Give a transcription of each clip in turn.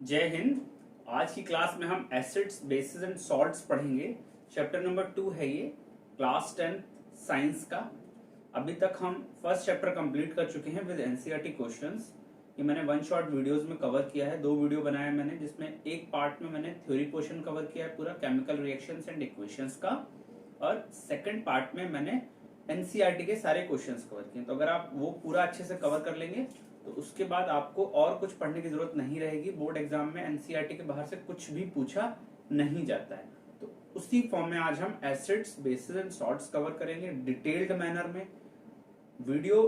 जय हिंद। आज की क्लास में हम एसिड्स बेसिस एंड सॉल्ट्स पढ़ेंगे। चैप्टर नंबर 2 है ये, क्लास 10 साइंस का। अभी तक हम फर्स्ट चैप्टर कंप्लीट कर चुके हैं विद एनसीईआरटी क्वेश्चंस। ये मैंने वन शॉट वीडियोस में कवर किया है, 2 वीडियो बनाया मैंने, जिसमें एक पार्ट में मैंने थ्योरी पोर्शन कवर किया है पूरा केमिकल रिएक्शंस एंड इक्वेशंस का, और सेकंड पार्ट में मैंने एनसीईआरटी के सारे क्वेश्चंस कवर किए। तो अगर आप वो पूरा अच्छे से कवर कर लेंगे तो उसके बाद आपको और कुछ पढ़ने की जरूरत नहीं रहेगी। बोर्ड एग्जाम में एनसीईआरटी के बाहर से कुछ भी पूछा नहीं जाता है। तो उसी फॉर्म में आज हम acids bases and salts cover करेंगे डिटेल्ड मैनर में। वीडियो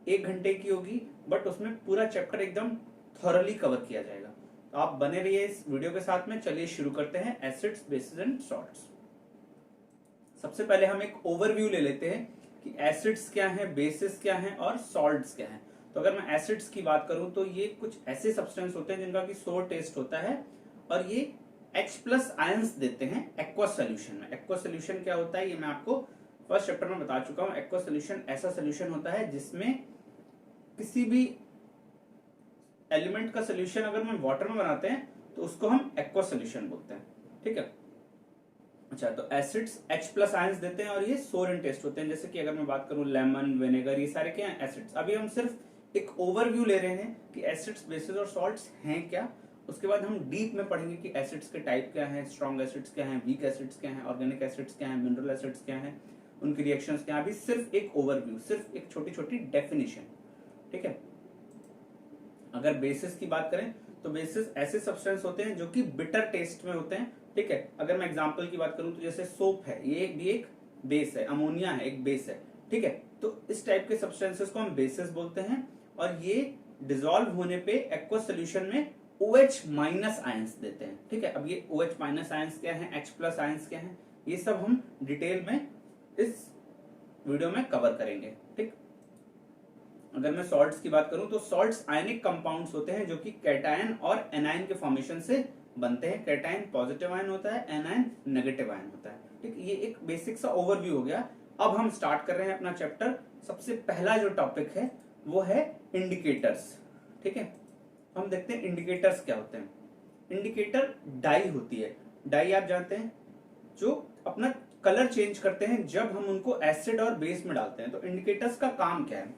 1 घंटे की होगी, बट उसमें पूरा चैप्टर एकदम थॉरली कवर किया जाएगा। तो आप बने रहिए इस वीडियो के साथ में। चलिए शुरू करते हैं एसिड्स बेसिस एंड सॉल्ट्स। सबसे पहले हम एक ओवरव्यू ले लेते हैं कि एसिड्स क्या है, बेसिस क्या है और सॉल्ट्स क्या है। तो अगर मैं एसिड्स की बात करूं तो ये कुछ ऐसे सब्सटेंस होते हैं जिनका कि सोर टेस्ट होता है, और ये H+ आयंस देते हैं एक्वस सोल्यूशन में। एक्वस सोल्यूशन क्या होता है ये मैं आपको फर्स्ट चैप्टर में बता चुका हूं। एक्वस सोल्यूशन ऐसा सोल्यूशन होता है जिसमें किसी भी एलिमेंट का सोल्यूशन अगर हम वाटर में बनाते हैं तो उसको हम एक्वस सोल्यूशन बोलते हैं। ठीक है। अच्छा, तो एसिड्स H+ आयंस देते हैं और ये सोर इन टेस्ट होते हैं। जैसे कि अगर मैं बात करूं लेमन, विनेगर, ये सारे क्या हैं, एसिड्स। अभी हम सिर्फ एक ओवरव्यू ले रहे हैं कि एसिड्स बेसिस और सॉल्ट्स हैं क्या। उसके बाद हम डीप में पढ़ेंगे कि एसिड्स के टाइप क्या हैं, स्ट्रॉन्ग एसिड्स क्या हैं, वीक एसिड्स क्या हैं, ऑर्गेनिक एसिड्स क्या हैं, मिनरल एसिड्स क्या हैं, उनकी रिएक्शंस क्या हैं। अभी सिर्फ एक ओवरव्यू, सिर्फ एक छोटी छोटी डेफिनेशन। ठीक है। अगर बेसिस की बात करें तो बेसिस ऐसे सब्सटेंस होते हैं जो कि बिटर टेस्ट में होते हैं। ठीक है। अगर मैं एग्जांपल की बात करूं तो जैसे सोप है, ये भी एक बेस है, अमोनिया है एक बेस है। ठीक है। तो इस टाइप के सब्सटेंसेस को हम बेसिस बोलते हैं, और ये डिसॉल्व होने पे एक्वस सोल्यूशन में OH- आयंस देते हैं। ठीक है। अब ये OH- आयंस क्या है, H+ आयंस क्या है, ये सब हम डिटेल में इस वीडियो में कवर करेंगे। ठीक। अगर मैं सॉल्ट्स की बात करूं तो सॉल्ट्स आयनिक कंपाउंड्स होते हैं जो कि कैटायन और एनायन के फॉर्मेशन से बनते हैं। कैटायन पॉजिटिव आयन होता है, एनायन नेगेटिव आयन होता है। ठीक, ये एक बेसिक सा ओवरव्यू हो गया। अब हम स्टार्ट कर रहे हैं अपना चैप्टर। सबसे पहला जो टॉपिक है वो है इंडिकेटर्स। ठीक है। हम देखते हैं इंडिकेटर्स क्या होते हैं। इंडिकेटर डाई होती है। डाई आप जानते हैं, जो अपना कलर चेंज करते हैं जब हम उनको एसिड और बेस में डालते हैं। तो इंडिकेटर्स का काम क्या है?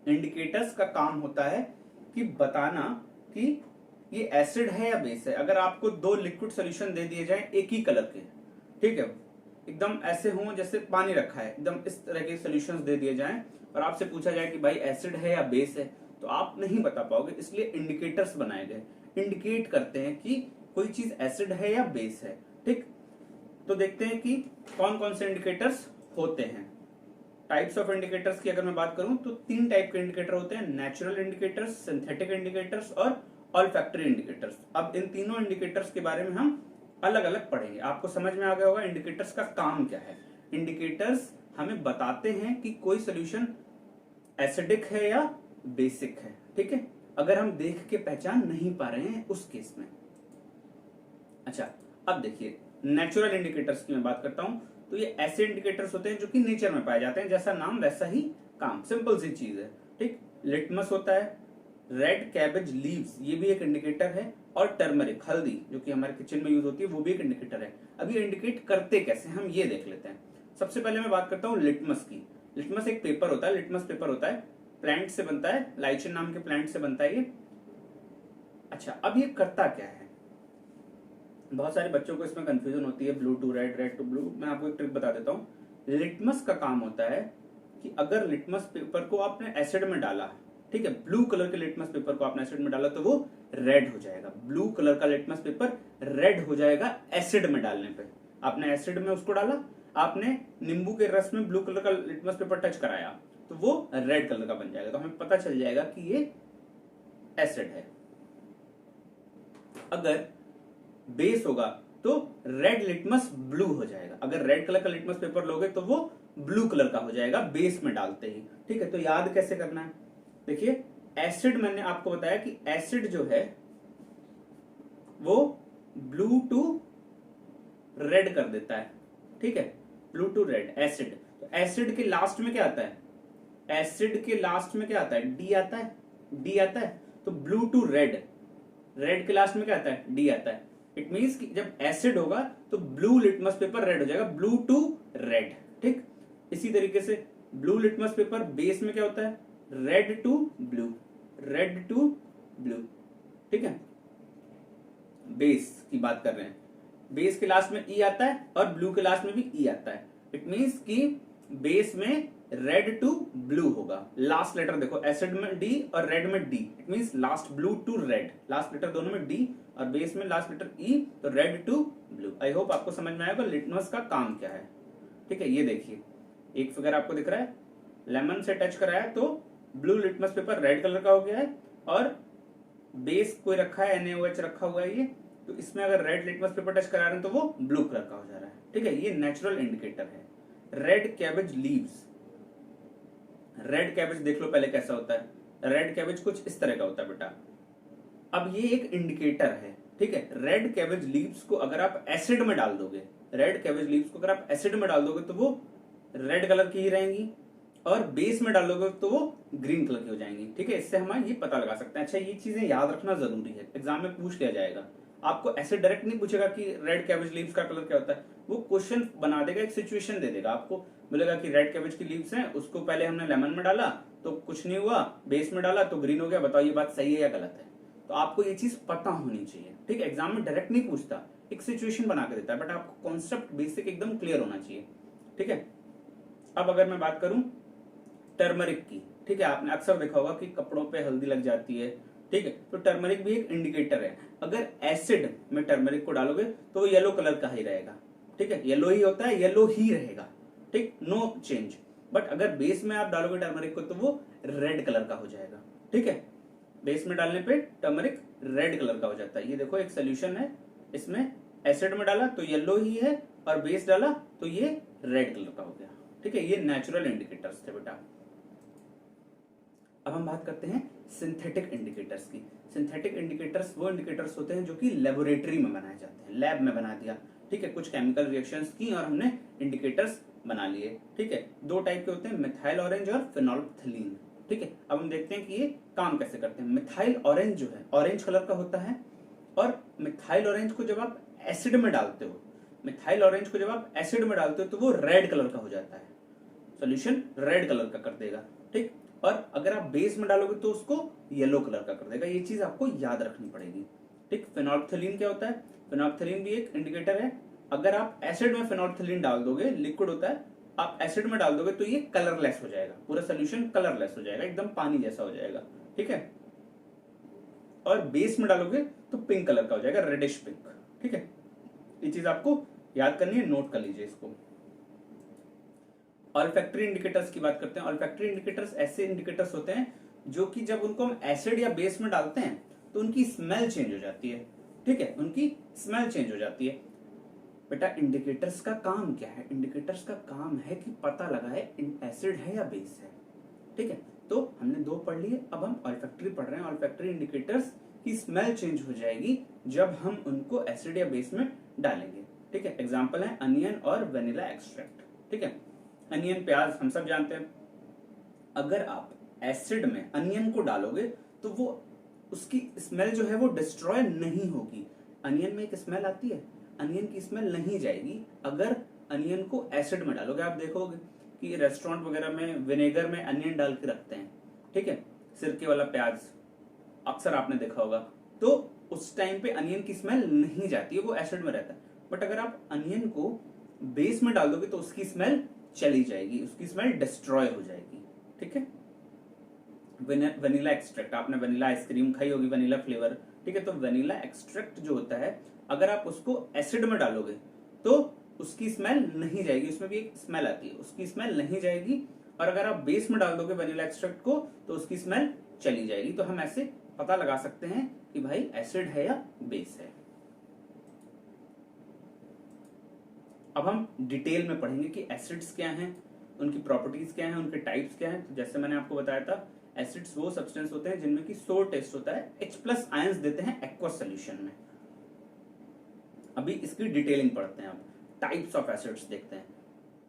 इंडिकेटर्स का काम होता है कि बताना कि ये एसिड है या बेस है। अगर आपको 2 लिक्विड सॉल्यूशन दे दिए जाएं एक ही कलर के, ठीक है, एकदम ऐसे हों जैसे पानी रखा है, एकदम इस तरह के सॉल्यूशंस दे दिए जाएं, और आपसे पूछा जाए कि भाई एसिड है या बेस है, तो आप नहीं बता पाओगे। इसलिए इंडिकेटर्स बनाए गए, इंडिकेट करते हैं कि कोई चीज एसिड है या बेस है। ठीक। तो देखते हैं कि कौन कौन से इंडिकेटर्स होते हैं। टाइप्स ऑफ इंडिकेटर्स की अगर मैं बात करूं तो 3 टाइप के इंडिकेटर होते हैं, नेचुरल इंडिकेटर्स, सिंथेटिक इंडिकेटर्स और ऑल्फैक्टरी इंडिकेटर्स। अब इन तीनों इंडिकेटर्स के बारे में हम अलग अलग पढ़ेंगे। आपको समझ में आ गया होगा इंडिकेटर्स का काम क्या है। इंडिकेटर्स हमें बताते हैं कि कोई सोल्यूशन एसिडिक है या बेसिक है। ठीक है। अगर हम देख के पहचान नहीं पा रहे हैं उस केस में। अच्छा, अब देखिए नेचुरल इंडिकेटर्स की मैं बात करता हूं। तो ये ऐसे इंडिकेटर्स होते हैं जो कि नेचर में पाए जाते हैं, जैसा नाम वैसा ही काम, सिंपल सी चीज है। ठीक। लिटमस होता है, रेड कैबेज लीव्स ये भी एक इंडिकेटर है, और टर्मरिक हल्दी जो कि हमारे किचन में यूज होती है वो भी एक इंडिकेटर है। अब ये इंडिकेट करते कैसे हम ये देख लेते हैं। सबसे पहले मैं बात करता हूँ लिटमस की। लिटमस एक पेपर होता है, लिटमस पेपर होता है, प्लांट से बनता है, लाइचिन नाम के प्लांट से बनता है ये। अच्छा, अब ये करता क्या है? बहुत सारे बच्चों को इसमें कंफ्यूजन होती है, blue to red, red to blue. मैं आपको एक ट्रिक बता देता हूँ। लिटमस का काम होता है कि अगर लिटमस पेपर को आपने एसिड में डाला, ठीक है, ब्लू कलर के लिटमस पेपर को आपने एसिड में डाला तो वो रेड हो जाएगा। ब्लू कलर का लिटमस पेपर रेड हो जाएगा एसिड में डालने पे। आपने एसिड में उसको डाला, आपने नींबू के रस में ब्लू कलर का लिटमस पेपर टच कराया तो वो रेड कलर का बन जाएगा। तो हमें पता चल जाएगा कि ये एसिड है। अगर बेस होगा तो रेड लिटमस ब्लू हो जाएगा। अगर रेड कलर का लिटमस पेपर लोगे तो वो ब्लू कलर का हो जाएगा बेस में डालते ही। ठीक है। तो याद कैसे करना है? देखिए, एसिड मैंने आपको बताया कि एसिड जो है वो ब्लू टू रेड कर देता है। ठीक है, ब्लू टू रेड एसिड। तो एसिड के लास्ट में क्या आता है? एसिड के लास्ट में क्या आता है? डी आता है। डी आता है। तो ब्लू टू रेड, रेड के लास्ट में क्या आता है, डी आता है। इट मीन्स कि जब एसिड होगा तो ब्लू लिटमस पेपर रेड हो जाएगा, ब्लू टू रेड। ठीक, इसी तरीके से ब्लू लिटमस पेपर बेस में क्या होता है, red to blue, red to blue. ठीक है, बेस की बात कर रहे हैं, बेस के लास्ट में ई आता है और ब्लू के लास्ट में भी ई आता है। इट मीन्स कि बेस में रेड टू ब्लू होगा। लास्ट लेटर देखो, एसिड में डी और रेड में D, it means last blue to red, last letter दोनों में डी और बेस में लास्ट लेटर ई, तो red to blue. I hope आपको समझ में आएगा लिटमस का काम क्या है। ठीक है, ये देखिए एक फिगर आपको दिख रहा है, लेमन से टच कराया तो blue litmus paper red colour का हो गया है, और बेस कोई रखा है NaOH रखा हुआ है ये, तो इसमें अगर रेड लिटमस पेपर टच करा रहे हैं तो वो ब्लू कलर का हो जा रहा है। ठीक है, ये नेचुरल इंडिकेटर है। Red cabbage leaves, red cabbage देख लो पहले कैसा होता है। रेड कैबेज कुछ इस तरह का होता है बेटा। अब ये एक इंडिकेटर है। ठीक है, रेड कैबेज लीव्स को अगर आप एसिड में डाल दोगे, रेड कैबेज लीव्स को अगर आप एसिड में डाल दोगे तो वो रेड कलर की ही रहेंगी, और बेस में डालोगे तो वो ग्रीन कलर की हो जाएंगी। ठीक है, इससे हम ये पता लगा सकते हैं। अच्छा, ये चीजें याद रखना जरूरी है, एग्जाम में पूछ लिया जाएगा। आपको ऐसे डायरेक्ट नहीं पूछेगा कि रेड कैबेज लीव्स का कलर क्या होता है, वो क्वेश्चन बना देगा, एक सिचुएशन दे देगा आपको, बोलेगा कि रेड कैबेज की लीव्स हैं, उसको पहले हमने लेमन में डाला तो कुछ नहीं हुआ, बेस में डाला तो ग्रीन हो गया, बताओ ये बात सही है या गलत है। तो आपको ये चीज पता होनी चाहिए। ठीक है, एग्जाम में डायरेक्ट नहीं पूछता, एक सिचुएशन बना के देता है, बट आपको कॉन्सेप्ट बेसिक एकदम क्लियर होना चाहिए। ठीक है, अब अगर मैं बात करूं टर्मरिक की, ठीक है, आपने अक्सर देखा होगा कि कपड़ों पे हल्दी लग जाती है। ठीक है, तो टर्मरिक भी एक इंडिकेटर है। अगर एसिड में टर्मरिक को डालोगे तो वो येलो कलर का ही रहेगा। ठीक है, येलो ही होता है, येलो ही रहेगा। ठीक, नो चेंज। बट अगर बेस में आप डालोगे टर्मरिक को तो वो रेड कलर का हो जाएगा। ठीक है, बेस में डालने पे टर्मरिक रेड कलर का हो जाता है। ये देखो एक सोल्यूशन है, इसमें एसिड में डाला तो येलो ही है, और बेस डाला तो ये रेड कलर का हो गया। ठीक है, ये नेचुरल इंडिकेटर्स थे बेटा। अब हम बात करते हैं सिंथेटिक इंडिकेटर्स की। सिंथेटिक इंडिकेटर्स वो इंडिकेटर्स होते हैं जो कि लेबोरेटरी में बनाए जाते हैं, लैब में बना दिया। ठीक है, कुछ केमिकल रिएक्शंस की और हमने इंडिकेटर्स बना लिए। ठीक है, दो टाइप के होते हैं, मिथाइल ऑरेंज और फिनोल्फथलीन। ठीक है, अब हम देखते हैं कि ये काम कैसे करते हैं। मिथाइल ऑरेंज जो है ऑरेंज कलर का होता है, और मिथाइल ऑरेंज को जब आप एसिड में डालते हो, मिथाइल ऑरेंज को जब आप एसिड में डालते हो तो वो रेड कलर का हो जाता है, सोल्यूशन रेड कलर का कर देगा। ठीक, और अगर आप बेस में डालोगे तो उसको येलो कलर का कर देगा। ये चीज आपको याद रखनी पड़ेगी। ठीक, फिनोल्फथलीन क्या होता है, फिनोल्फथलीन भी एक इंडिकेटर है। अगर आप एसिड में फिनोल्फथलीन डाल दोगे, लिक्विड होता है, आप एसिड में डाल दोगे तो ये कलरलेस हो जाएगा, पूरा सोल्यूशन कलरलेस हो जाएगा, एकदम पानी जैसा हो जाएगा। ठीक है, और बेस में डालोगे तो पिंक कलर का हो जाएगा, रेडिश पिंक। ठीक है, ये चीज आपको याद करनी है, नोट कर लीजिए इसको। ऑल्फैक्टरी इंडिकेटर्स की बात करते हैं। ऑल्फैक्टरी इंडिकेटर्स ऐसे इंडिकेटर्स होते हैं जो कि जब उनको हम एसिड या बेस में डालते हैं तो उनकी स्मेल चेंज हो जाती है। ठीक है, उनकी स्मेल चेंज हो जाती है। बेटा इंडिकेटर्स का काम क्या है, इंडिकेटर्स का काम है कि पता लगाए एसिड है या बेस है। ठीक है, तो हमने दो पढ़ लिए, अब हम ऑल्फैक्टरी पढ़ रहे हैं। ऑल्फैक्टरी इंडिकेटर्स की स्मेल चेंज हो जाएगी जब हम उनको एसिड या बेस में डालेंगे। ठीक है, एग्जांपल है अनियन और वेनिला एक्सट्रैक्ट। ठीक है, अनियन प्याज हम सब जानते हैं, अगर आप एसिड में अनियन को डालोगे तो वो उसकी स्मेल जो है वो डिस्ट्रॉय नहीं होगी। अनियन में एक स्मेल आती है, अनियन की स्मेल नहीं जाएगी अगर अनियन को एसिड में डालोगे। आप देखोगे कि रेस्टोरेंट वगैरह में विनेगर में अनियन डाल के रखते हैं। ठीक है, सिरके वाला प्याज अक्सर आपने देखा होगा, तो उस टाइम पे अनियन की स्मेल नहीं जाती है, वो एसिड में रहता है। बट अगर आप अनियन को बेस में डाल दोगे तो उसकी स्मेल चली जाएगी, उसकी स्मेल डिस्ट्रॉय हो जाएगी। ठीक है, वनीला एक्सट्रैक्ट, आपने वनीला आइसक्रीम खाई होगी, वनीला फ्लेवर। ठीक है, तो वनीला एक्सट्रैक्ट जो होता है अगर आप उसको एसिड में डालोगे तो उसकी स्मेल नहीं जाएगी, उसमें भी एक स्मेल आती है, उसकी स्मेल नहीं जाएगी। और अगर आप बेस में डाल दोगे वनीला एक्सट्रैक्ट को तो उसकी स्मेल चली जाएगी। तो हम ऐसे पता लगा सकते हैं कि भाई एसिड है या बेस है। अब हम डिटेल में पढ़ेंगे कि एसिड्स क्या हैं, उनकी प्रॉपर्टीज क्या हैं, उनके टाइप्स क्या हैं। तो जैसे मैंने आपको बताया था, एसिड्स वो सब्सटेंस होते हैं जिनमें की सोर टेस्ट होता है, H+ आयंस देते हैं एक्वस सॉल्यूशन में। अभी इसकी डिटेलिंग पढ़ते हैं। अब टाइप्स ऑफ एसिड्स देखते हैं।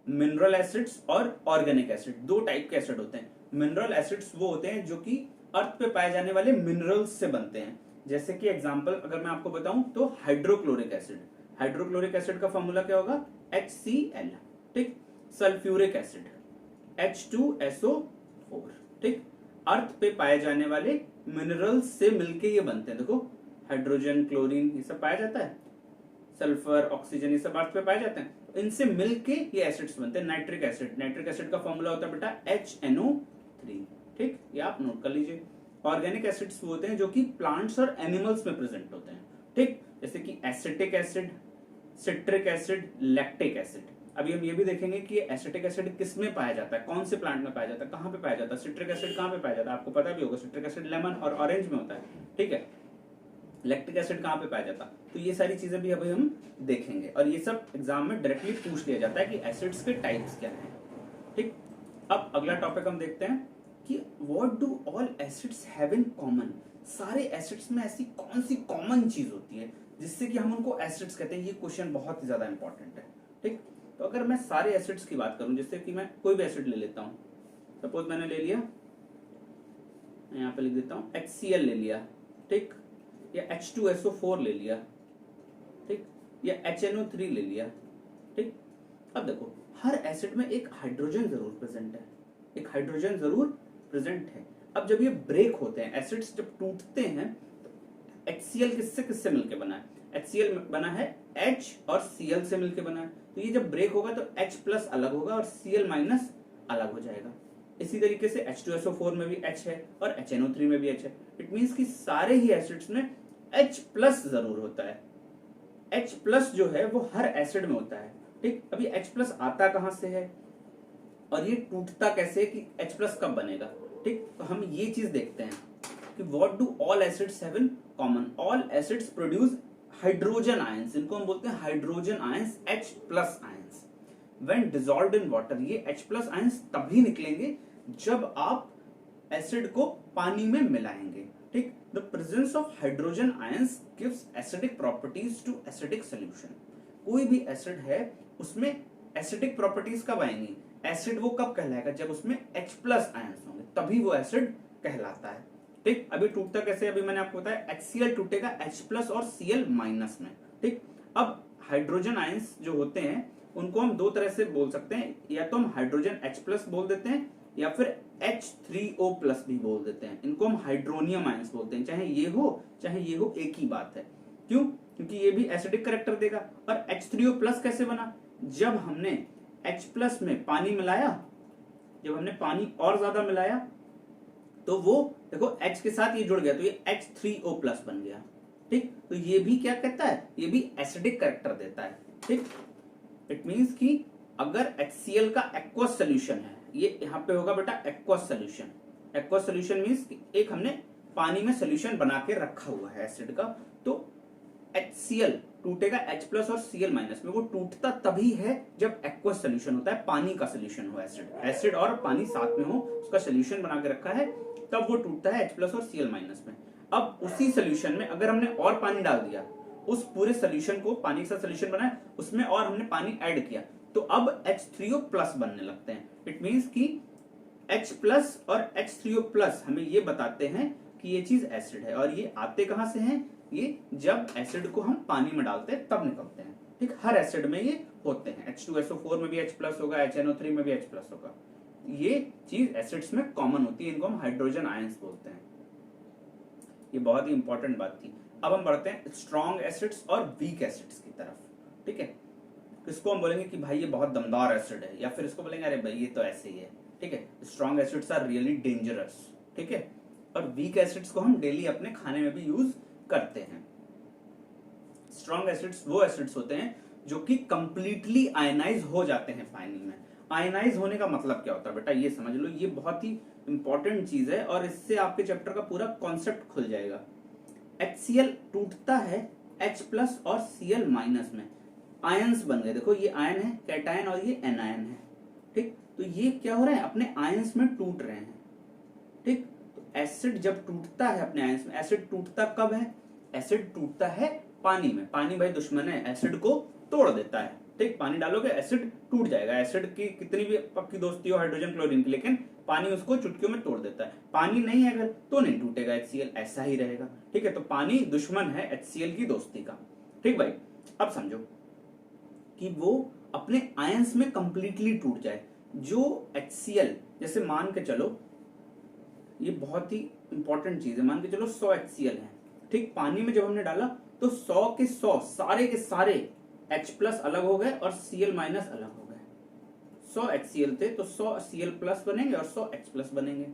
मिनरल एसिड्स और ऑर्गेनिक एसिड, दो टाइप के एसिड होते हैं। मिनरल एसिड्स वो होते हैं जो कि अर्थ पे पाए जाने वाले मिनरल्स से बनते हैं, जैसे कि एग्जांपल अगर मैं आपको बताऊं तो हाइड्रोक्लोरिक एसिड, हाइड्रोक्लोरिक एसिड का फॉर्मूला क्या होगा, HCl, ठीक। सल्फ्यूरिक एसिड H2SO4, ठीक। अर्थ पे पाए जाने वाले मिनरल्स से मिलके ये बनते हैं, देखो हाइड्रोजन, क्लोरीन, ये सब पाया जाता है, सल्फर, ऑक्सीजन, ये सब अर्थ पे पाए जाते हैं, तो इनसे मिलके ये एसिड्स बनते हैं। नाइट्रिक एसिड, नाइट्रिक एसिड का फॉर्मूला होता है बेटा HNO3, ठीक, ये आप नोट कर लीजिए। ऑर्गेनिक एसिड्स वो होते हैं जो कि प्लांट्स और एनिमल्स में प्रेजेंट होते हैं, ठीक, जैसे कि acetic acid, citric acid, lactic acid. अभी हम ये भी देखेंगे कि एसिटिक एसिड किस में पाया जाता है, कौन से प्लांट में पाया जाता है, कहाँ पे पाया जाता है, सिट्रिक एसिड कहाँ पे पाया जाता है, आपको पता भी होगा, सिट्रिक एसिड लेमन और ऑरेंज में होता है, ठीक है। लैक्टिक एसिड कहाँ पे पाया जाता है, तो ये सारी चीजें भी अभी हम देखेंगे, और ये सब एग्जाम में डायरेक्टली पूछ लिया जाता है कि एसिड्स के टाइप्स क्या हैं, ठीक। अब अगला टॉपिक हम देखते हैं कि what do all acids have in common. सारे एसिड्स में ऐसी कौन सी कॉमन चीज होती है जिससे कि हम उनको एसिड्स कहते हैं। ये क्वेश्चन बहुत ही ज्यादा इंपॉर्टेंट है, ठीक। तो अगर मैं सारे एसिड्स की बात करूं, जैसे कि मैं कोई भी एसिड ले लेता हूं, सपोज मैंने ले लिया, मैं यहाँ पे लिख देता हूं HCl ले लिया, ठीक, या H2SO4 ले लिया, ठीक, या HNO3 ले लिया, ठीक। अब देखो हर एसिड में एक हाइड्रोजन जरूर प्रेजेंट है, एक हाइड्रोजन जरूर प्रेजेंट है। अब जब ये ब्रेक होते हैं, एसिड्स जब टूटते हैं, तो HCl किससे किससे मिलके बना है, HCl बना है H और Cl से मिलके बना है, तो ये जब ब्रेक होगा तो H प्लस अलग होगा और Cl माइनस अलग हो जाएगा। इसी तरीके से H2SO4 में भी H है और HNO3 में भी H है। इट मीन्स कि सारे ही एसिड्स में H प्लस जरूर होता है। H प्लस जो है वो हर एसिड में होता है, ठीक। अभी H प्लस आता कहां से है और ये टूटता कैसे कि H प्लस कब बनेगा, ठीक। तो हम ये चीज देखते हैं कि what do all acids have in common. All acids produce hydrogen ions, इनको हम बोलते हैं hydrogen ions, H plus ions. When dissolved in water, ये H प्लस आयंस तभी निकलेंगे जब आप एसिड को पानी में मिलाएंगे, ठीक। The presence of hydrogen ions gives acidic properties to acidic solution. कोई भी एसिड है उसमें एसिडिक प्रॉपर्टीज कब आएंगी, एसिड वो कब कहलाएगा, जब उसमें H प्लस आयंस होंगे, तभी वो एसिड कहलाता है, ठीक। अभी टूटता कैसे, अभी मैंने आपको बताया HCl टूटेगा H प्लस और Cl माइनस में, ठीक। अब हाइड्रोजन आयंस जो होते हैं उनको हम दो तरह से बोल सकते हैं, या तो हम हाइड्रोजन H प्लस बोल देते हैं या फिर H3O प्लस भी बोल देते हैं। इनको हम हाइड्रोनियम आयंस बोलते हैं, चाहे ये हो एक ही बात है। क्यों, क्योंकि ये भी एसिडिक कैरेक्टर देगा। और H3O प्लस कैसे बना, जब हमने H प्लस में पानी मिलाया, जब हमने पानी और ज्यादा मिलाया तो वो देखो H के साथ ये जुड़ गया तो ये H3O प्लस बन गया, ठीक। तो ये भी क्या कहता है, ये भी एसिडिक कैरेक्टर देता है, ठीक। इट मींस कि अगर HCl का एक्वस सोल्यूशन है, ये यहाँ पे होगा बेटा aqueous solution. Aqueous solution means एक हमने पानी में सोल्यूशन बना के रखा हुआ है एसिड का, तो HCl टूटेगा H प्लस और Cl माइनस में। वो टूटता तभी है जब एक्वस सोल्यूशन होता है, पानी का सोल्यूशन हो, एसिड और पानी साथ में हो, उसका सोल्यूशन बना के रखा है, तब वो टूटता है H प्लस और Cl माइनस में। अब उसी सोल्यूशन में अगर हमने और पानी डाल दिया, उस पूरे सोल्यूशन को, पानी के साथ सोल्यूशन बनाया, उसमें और हमने पानी ऐड किया, तो अब H3O प्लस बनने लगते हैं। इट मींस कि H प्लस और H3O प्लस हमें ये बताते हैं कि ये चीज एसिड है। और ये आते कहां से हैं, ये जब एसिड को हम पानी में डालते हैं तब निकलते हैं, ठीक। हर एसिड में ये होते हैं, H2SO4 में भी H प्लस होगा, HNO3 में भी H प्लस होगा। ये चीज एसिड्स में कॉमन होती है, इनको हम हाइड्रोजन आयंस बोलते हैं। ये बहुत ही इंपॉर्टेंट बात थी। अब हम बढ़ते हैं स्ट्रॉन्ग एसिड्स और वीक एसिड्स की तरफ, ठीक है। इसको हम बोलेंगे कि भाई ये बहुत दमदार एसिड है, या फिर इसको बोलेंगे अरे भाई ये तो ऐसे ही है, ठीक है। Strong acids are really dangerous, ठीक है। और वीक एसिड्स को हम डेली अपने खाने में भी यूज करते हैं। स्ट्रॉन्ग एसिड्स वो एसिड्स होते हैं जो कि कंप्लीटली आयनाइज हो जाते हैं पानी में। आयनाइज होने का मतलब क्या होता है बेटा, ये समझ लो, ये बहुत ही इंपॉर्टेंट चीज है और इससे आपके चैप्टर का पूरा कॉन्सेप्ट खुल जाएगा। HCl टूटता है H प्लस और Cl माइनस में, आयंस बन गए। देखो ये आयन है कैटायन और ये एनायन है, ठीक। तो ये क्या हो रहा है, अपने आयंस में टूट रहे हैं, ठीक। तो एसिड जब टूटता है अपने आयंस में, एसिड टूटता कब है, एसिड टूटता है पानी में। पानी भाई दुश्मन है, एसिड को तोड़ देता है, ठीक, पानी डालोगे एसिड टूट जाएगा, एसिड की कितनी भी पक्की दोस्ती हो हाइड्रोजन क्लोरीन की, लेकिन पानी उसको चुटकियों में तोड़ देता है। पानी नहीं है अगर तो नहीं टूटेगा HCl, ऐसा ही रहेगा। ठीक है, तो पानी दुश्मन है HCl की दोस्ती का। ठीक भाई, अब समझो कि वो अपने आयंस में कंप्लीटली टूट जाए। जो HCl, जैसे मान के चलो, ये बहुत ही इंपॉर्टेंट चीज है, मान के चलो 100 HCl है, ठीक, पानी में जब हमने डाला तो 100 के 100 सारे के सारे H प्लस अलग हो गए और Cl माइनस अलग हो गए। 100 HCl थे तो 100 Cl प्लस बनेंगे और 100 H प्लस बनेंगे।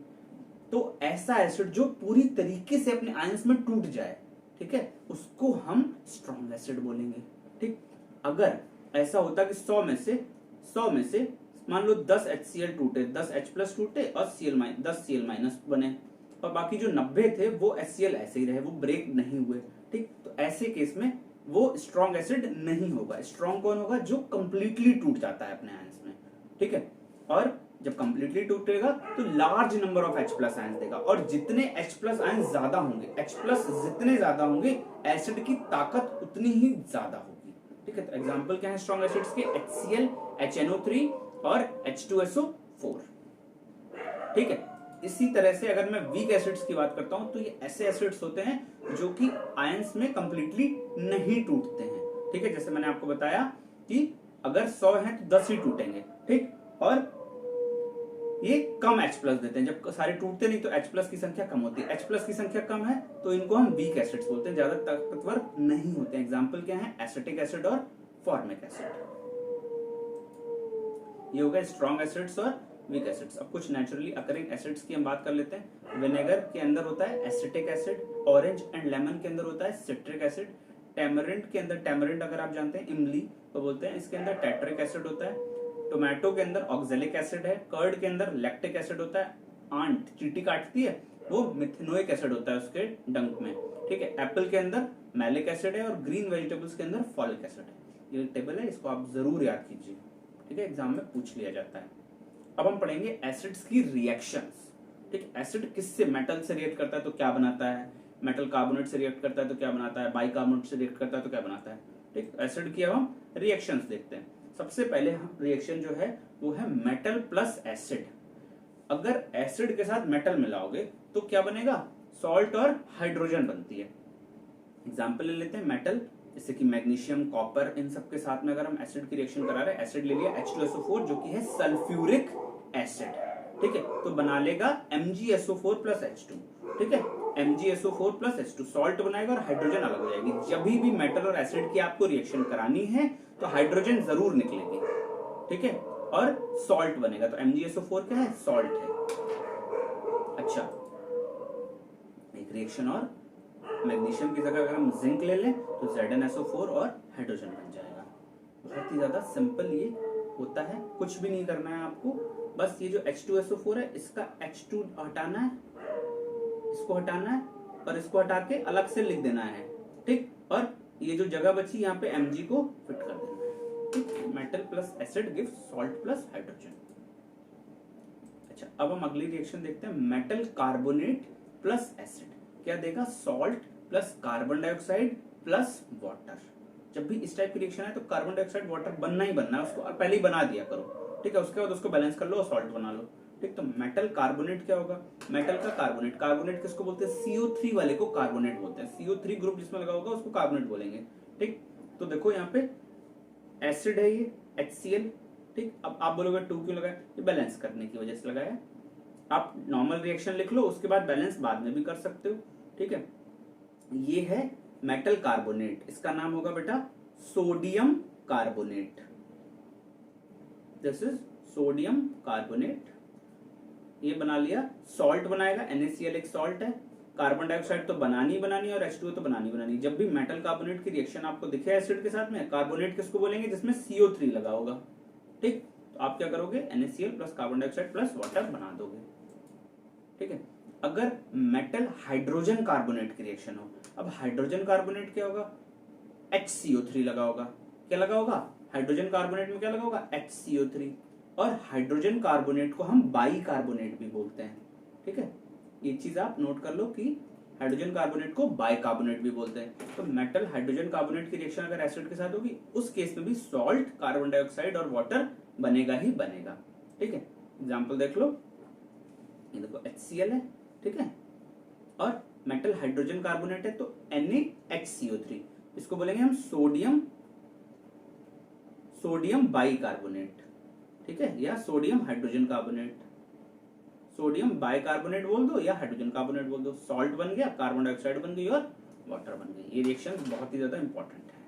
तो ऐसा एसिड जो पूरी तरीके से अपने आयंस में टूट जाए, ठीक है, उसको हम स्ट्रॉन्ग एसिड बोलेंगे। ठीक, अगर ऐसा होता कि 100 में से मान लो 10 HCl टूटे, 10 H प्लस टूटे और 10 Cl माइनस बने, और बाकी जो 90 थे वो HCl ऐसे ही रहे, वो ब्रेक नहीं हुए। ठीक, तो ऐसे केस में वो स्ट्रॉन्ग एसिड नहीं होगा। स्ट्रॉन्ग कौन होगा? जो कंप्लीटली टूट जाता है अपने आयंस में। ठीक है, और जब कंप्लीटली टूटेगा तो large number of H plus ions देगा, और जितने H प्लस आयंस ज्यादा होंगे, H प्लस जितने ज्यादा होंगे, एसिड की ताकत उतनी ही ज्यादा होगी। ठीक है, तो एग्जांपल क्या है स्ट्रॉन्ग एसिड्स के? HCl, HNO3 और H2SO4। ठीक है, इसी तरह से अगर मैं वीक एसिड्स की बात करता हूं तो ये ऐसे एसिड्स होते हैं जो कि आयंस में कंप्लीटली नहीं टूटते हैं। ठीक है, जैसे मैंने आपको बताया कि अगर 100 हैं तो 10 ही टूटेंगे। ठीक, और ये कम H प्लस देते हैं, जब सारे टूटते नहीं तो H प्लस की संख्या कम होती है। H प्लस की संख्या कम है तो इनको हम वीक एसिड्स बोलते हैं, ज्यादा ताकतवर नहीं होते हैं। एग्जाम्पल क्या है? एसिटिक एसिड और फॉर्मिक एसिड। ये हो गया स्ट्रॉन्ग एसिड्स और वीक एसिड्स। अब कुछ नेचुरली अकरिंग एसिड्स की हम बात कर लेते हैं। विनेगर के अंदर होता है acetic acid, orange and lemon के अंदर होता है सिट्रिक एसिड, टैमरिंड के अंदर, टैमरिंड अगर आप जानते हैं इमली तो बोलते हैं, इसके अंदर टैट्रिक एसिड होता है। टोमेटो के अंदर ऑक्जेलिक एसिड है, कर्ड के अंदर लैक्टिक एसिड होता है, आंट चींटी काटती है वो मिथेनोइक एसिड होता है उसके डंक में। ठीक है, एप्पल के अंदर मैलिक एसिड है, और ग्रीन वेजिटेबल्स के अंदर फॉलिक एसिड है। ये टेबल है, इसको आप जरूर याद कीजिए। ठीक है, एग्जाम में पूछ लिया जाता है। अब हम पढ़ेंगे एसिड्स की रिएक्शंस। ठीक, एसिड किससे? मेटल से रिएक्ट करता है तो क्या बनाता है, मेटल कार्बोनेट से रिएक्ट करता है तो क्या बनाता है, बाइकार्बोनेट से रिएक्ट करता है तो क्या बनाता है। ठीक, एसिड की अब हम रिएक्शंस देखते हैं। सबसे पहले रिएक्शन जो है वो है मेटल प्लस एसिड। अगर एसिड के साथ मेटल मिलाओगे तो क्या बनेगा? सॉल्ट और हाइड्रोजन बनती है। एग्जाम्पल ले लेते हैं मेटल, जैसे कि मैग्नीशियम, कॉपर, इन सब के साथ में अगर हम एसिड की रिएक्शन करा रहे हैं, एसिड ले लिया H2SO4 जो कि है सल्फ्यूरिक एसिड। ठीक है, तो बना लेगा MgSO4 प्लस H2। ठीक है, MgSO4 प्लस H2 सॉल्ट बनाएगा और हाइड्रोजन अलग हो जाएगी। जब भी मेटल और एसिड की आपको रिएक्शन करानी है तो हाइड्रोजन जरूर निकलेगी। ठीक है, और सॉल्ट बनेगा, तो MgSO4 क्या है? सॉल्ट है। अच्छा, एक रिएक्शन और, मैग्नीशियम की जगह अगर हम जिंक ले लें तो ZnSO4 और हाइड्रोजन बन जाएगा। बहुत ही ज्यादा सिंपल ये होता है, कुछ भी नहीं करना है आपको, बस ये जो H2SO4 है इसका H2 हटाना है, इसको हटाना है और इसको हटा के अलग से लिख देना है। ठीक, और ये जो जगह बची यहाँ पे Mg को फिट कर देना है। ठीक, metal plus acid gives salt plus hydrogen. अच्छा, अब हम अगली रिएक्शन देखते हैं, मेटल कार्बोनेट प्लस एसिड। क्या देगा? Salt plus carbon dioxide plus water. जब भी इस टाइप की रिएक्शन है तो कार्बन डाइऑक्साइड वाटर बनना ही बनना है, उसको पहले ही बना दिया करो। ठीक है, उसके बाद उसको बैलेंस कर लो और सॉल्ट बना लो। ठीक, तो मेटल कार्बोनेट क्या होगा? मेटल का कार्बोनेट, कार्बोनेट किसको बोलते हैं? CO3 वाले को कार्बोनेट बोलते हैं। CO3 ग्रुप जिसमें लगा होगा उसको कार्बोनेट बोलेंगे। ठीक, तो देखो यहाँ पे एसिड है ये HCl। ठीक, अब आप बोलोगे 2 क्यों लगाया? ये बैलेंस करने की वजह से लगाया। आप नॉर्मल रिएक्शन लिख लो, उसके बाद बैलेंस बाद में भी कर सकते हो। ठीक है, ये है मेटल कार्बोनेट, इसका नाम होगा बेटा sodium carbonate. This is sodium carbonate. ये बना लिया, सॉल्ट बनाएगा, NaCl एक सॉल्ट है, कार्बन डाइऑक्साइड तो बनानी बनानी और H2O तो बनानी बनानी। जब भी मेटल कार्बोनेट की रिएक्शन आपको दिखे एसिड के साथ में, कार्बोनेट किसको बोलेंगे? जिसमें CO3 लगा होगा। ठीक, तो आप क्या करोगे? NaCl plus carbon dioxide plus water बना दोगे। ठीक है, अगर मेटल हाइड्रोजन कार्बोनेट की रिएक्शन हो, अब हाइड्रोजन कार्बोनेट क्या होगा? HCO3 लगा होगा। क्या लगा होगा? हाइड्रोजन कार्बोनेट में क्या लगा होगा? HCO3। और हाइड्रोजन कार्बोनेट को हम बाई कार्बोनेट भी बोलते हैं। ठीक है, ये चीज आप नोट कर लो कि हाइड्रोजन कार्बोनेट को बाइकार्बोनेट भी बोलते हैं। तो मेटल हाइड्रोजन कार्बोनेट की रिएक्शन अगर एसिड के साथ होगी, उस केस में भी सॉल्ट, कार्बन डाइऑक्साइड और वाटर बनेगा ही बनेगा। ठीक है, एग्जाम्पल देख लो, ये देखो HCl है, ठीक है, और मेटल हाइड्रोजन कार्बोनेट है तो NaHCO3, इसको बोलेंगे हम सोडियम बाइकार्बोनेट, ठीक है, या sodium hydrogen carbonate. Sodium bicarbonate बोल दो या हाइड्रोजन कार्बोनेट बोल दो, सॉल्ट बन गया, कार्बन डाइऑक्साइड बन गई और वाटर बन गई। ये रिएक्शन बहुत ही ज्यादा इंपॉर्टेंट है।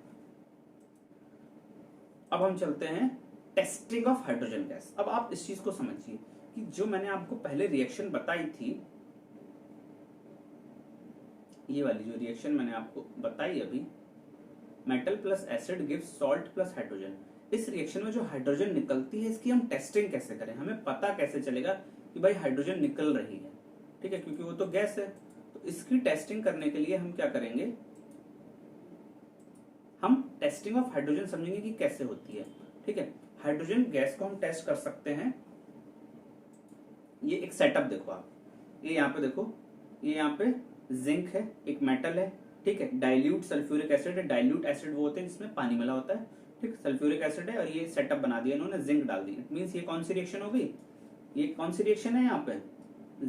अब हम चलते हैं टेस्टिंग ऑफ हाइड्रोजन गैस। अब आप इस चीज को समझिए कि जो मैंने आपको पहले रिएक्शन बताई थी, ये वाली जो रिएक्शन मैंने आपको बताई अभी, metal plus acid gives salt plus hydrogen, इस रिएक्शन में जो हाइड्रोजन निकलती है इसकी हम टेस्टिंग कैसे करें, हमें पता कैसे चलेगा कि भाई हाइड्रोजन निकल रही है, ठीक है, क्योंकि वो तो गैस है। तो इसकी टेस्टिंग करने के लिए हम क्या करेंगे, हम टेस्टिंग ऑफ हाइड्रोजन समझेंगे कि कैसे होती है। ठीक है, हाइड्रोजन गैस को हम टेस्ट कर सकते हैं। ये एक सेटअप देखो आप, ये यहाँ पे देखो, ये यहाँ पे जिंक है, एक मेटल है, ठीक है, डाइल्यूट सल्फ्यूरिक एसिड है। डाइल्यूट एसिड वो होते हैं जिसमें पानी मिला होता है, ठीक, सल्फ्यूरिक एसिड है, और ये सेटअप बना दिया इन्होंने, जिंक डाल दी। इट मींस ये कौन सी रिएक्शन हो गई, ये कौन सी रिएक्शन है, यहाँ पे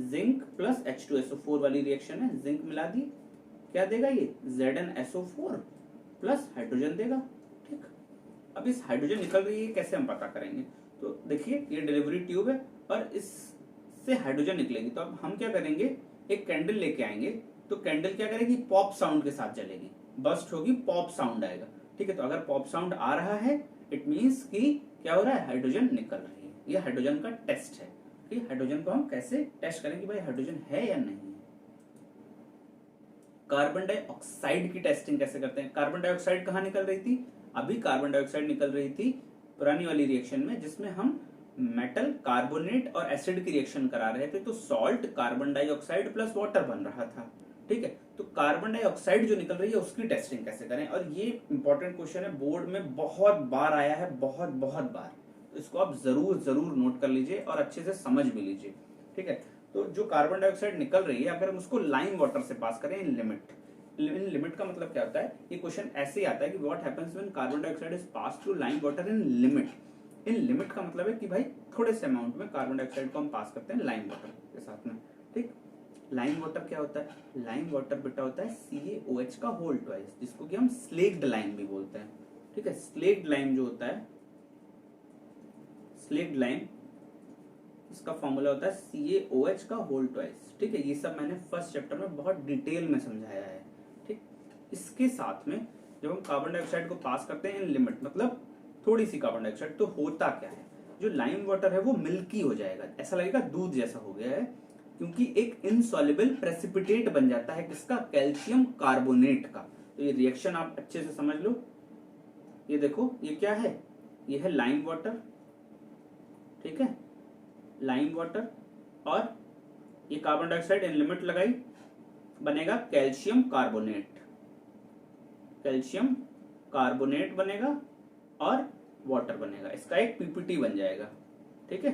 जिंक प्लस H2SO4 वाली रिएक्शन है। जिंक मिला दी, क्या देगा ये, ZnSO4 प्लस हाइड्रोजन देगा। ठीक, अब इस हाइड्रोजन निकल रही है, कैसे हम पता करेंगे, तो देखिए ये डिलीवरी ट्यूब है और इससे हाइड्रोजन निकलेगी। तो अब हम क्या करेंगे, एक कैंडल लेके आएंगे, तो कैंडल क्या करेगी, पॉप साउंड के साथ जलेगी, बस्ट होगी, पॉप साउंड आएगा। ठीक है, तो अगर पॉप साउंड आ रहा है इट मींस कि क्या हो रहा है, हाइड्रोजन निकल रही है। ये हाइड्रोजन का टेस्ट है। ठीक, हाइड्रोजन को हम कैसे टेस्ट करेंगे, भाई हाइड्रोजन है या नहीं है। कार्बन डाइऑक्साइड की टेस्टिंग कैसे करते हैं, कार्बन डाइऑक्साइड कहाँ निकल रही थी, अभी कार्बन डाइऑक्साइड निकल रही थी पुरानी वाली रिएक्शन में, जिसमें हम मेटल कार्बोनेट और एसिड की रिएक्शन करा रहे थे, तो salt, carbon dioxide plus water बन रहा था। ठीक है, तो कार्बन डाइऑक्साइड जो निकल रही है उसकी टेस्टिंग कैसे करें, और ये इंपॉर्टेंट क्वेश्चन है, बोर्ड में बहुत बार आया है, बहुत बार, तो इसको आप जरूर नोट कर लीजिए और अच्छे से समझ भी लीजिए। ठीक है, तो जो कार्बन डाइऑक्साइड निकल रही है, अगर हम उसको लाइम वाटर से पास करें इन लिमिट का मतलब क्या होता है, ये क्वेश्चन ऐसे ही आता है कि what happens when carbon dioxide is pass through lime water in limit. In limit का मतलब है कि भाई थोड़े से अमाउंट में कार्बन डाइऑक्साइड को हम पास करते हैं लाइम वाटर के साथ में। ठीक, लाइम वाटर क्या होता है, लाइम वाटर बेटा होता है CaOH का होल ट्वाइस, जिसको कि हम स्लेक्ड लाइम भी बोलते हैं। ठीक है, स्लेक्ड लाइम जो होता है, स्लेक्ड लाइम, इसका फॉर्मूला होता है CaOH का होल ट्वाइस। ठीक है, ये सब मैंने फर्स्ट चैप्टर में बहुत डिटेल में समझाया है। ठीक, इसके साथ में जब हम कार्बन डाइऑक्साइड को पास करते हैं इन लिमिट, मतलब थोड़ी सी कार्बन डाइऑक्साइड, तो होता क्या है, जो लाइम वाटर है वो मिल्की हो जाएगा, ऐसा लगेगा दूध जैसा हो गया है, क्योंकि एक इनसॉल्युबल प्रेसिपिटेट बन जाता है किसका, कैल्शियम कार्बोनेट का। तो ये रिएक्शन आप अच्छे से समझ लो, ये देखो ये क्या है, ये है लाइम वाटर, ठीक है, लाइम वाटर, और ये कार्बन डाइऑक्साइड इन लिमिट लगाई, बनेगा कैल्शियम कार्बोनेट, कैल्शियम कार्बोनेट बनेगा और वाटर बनेगा, इसका एक PPT बन जाएगा। ठीक है,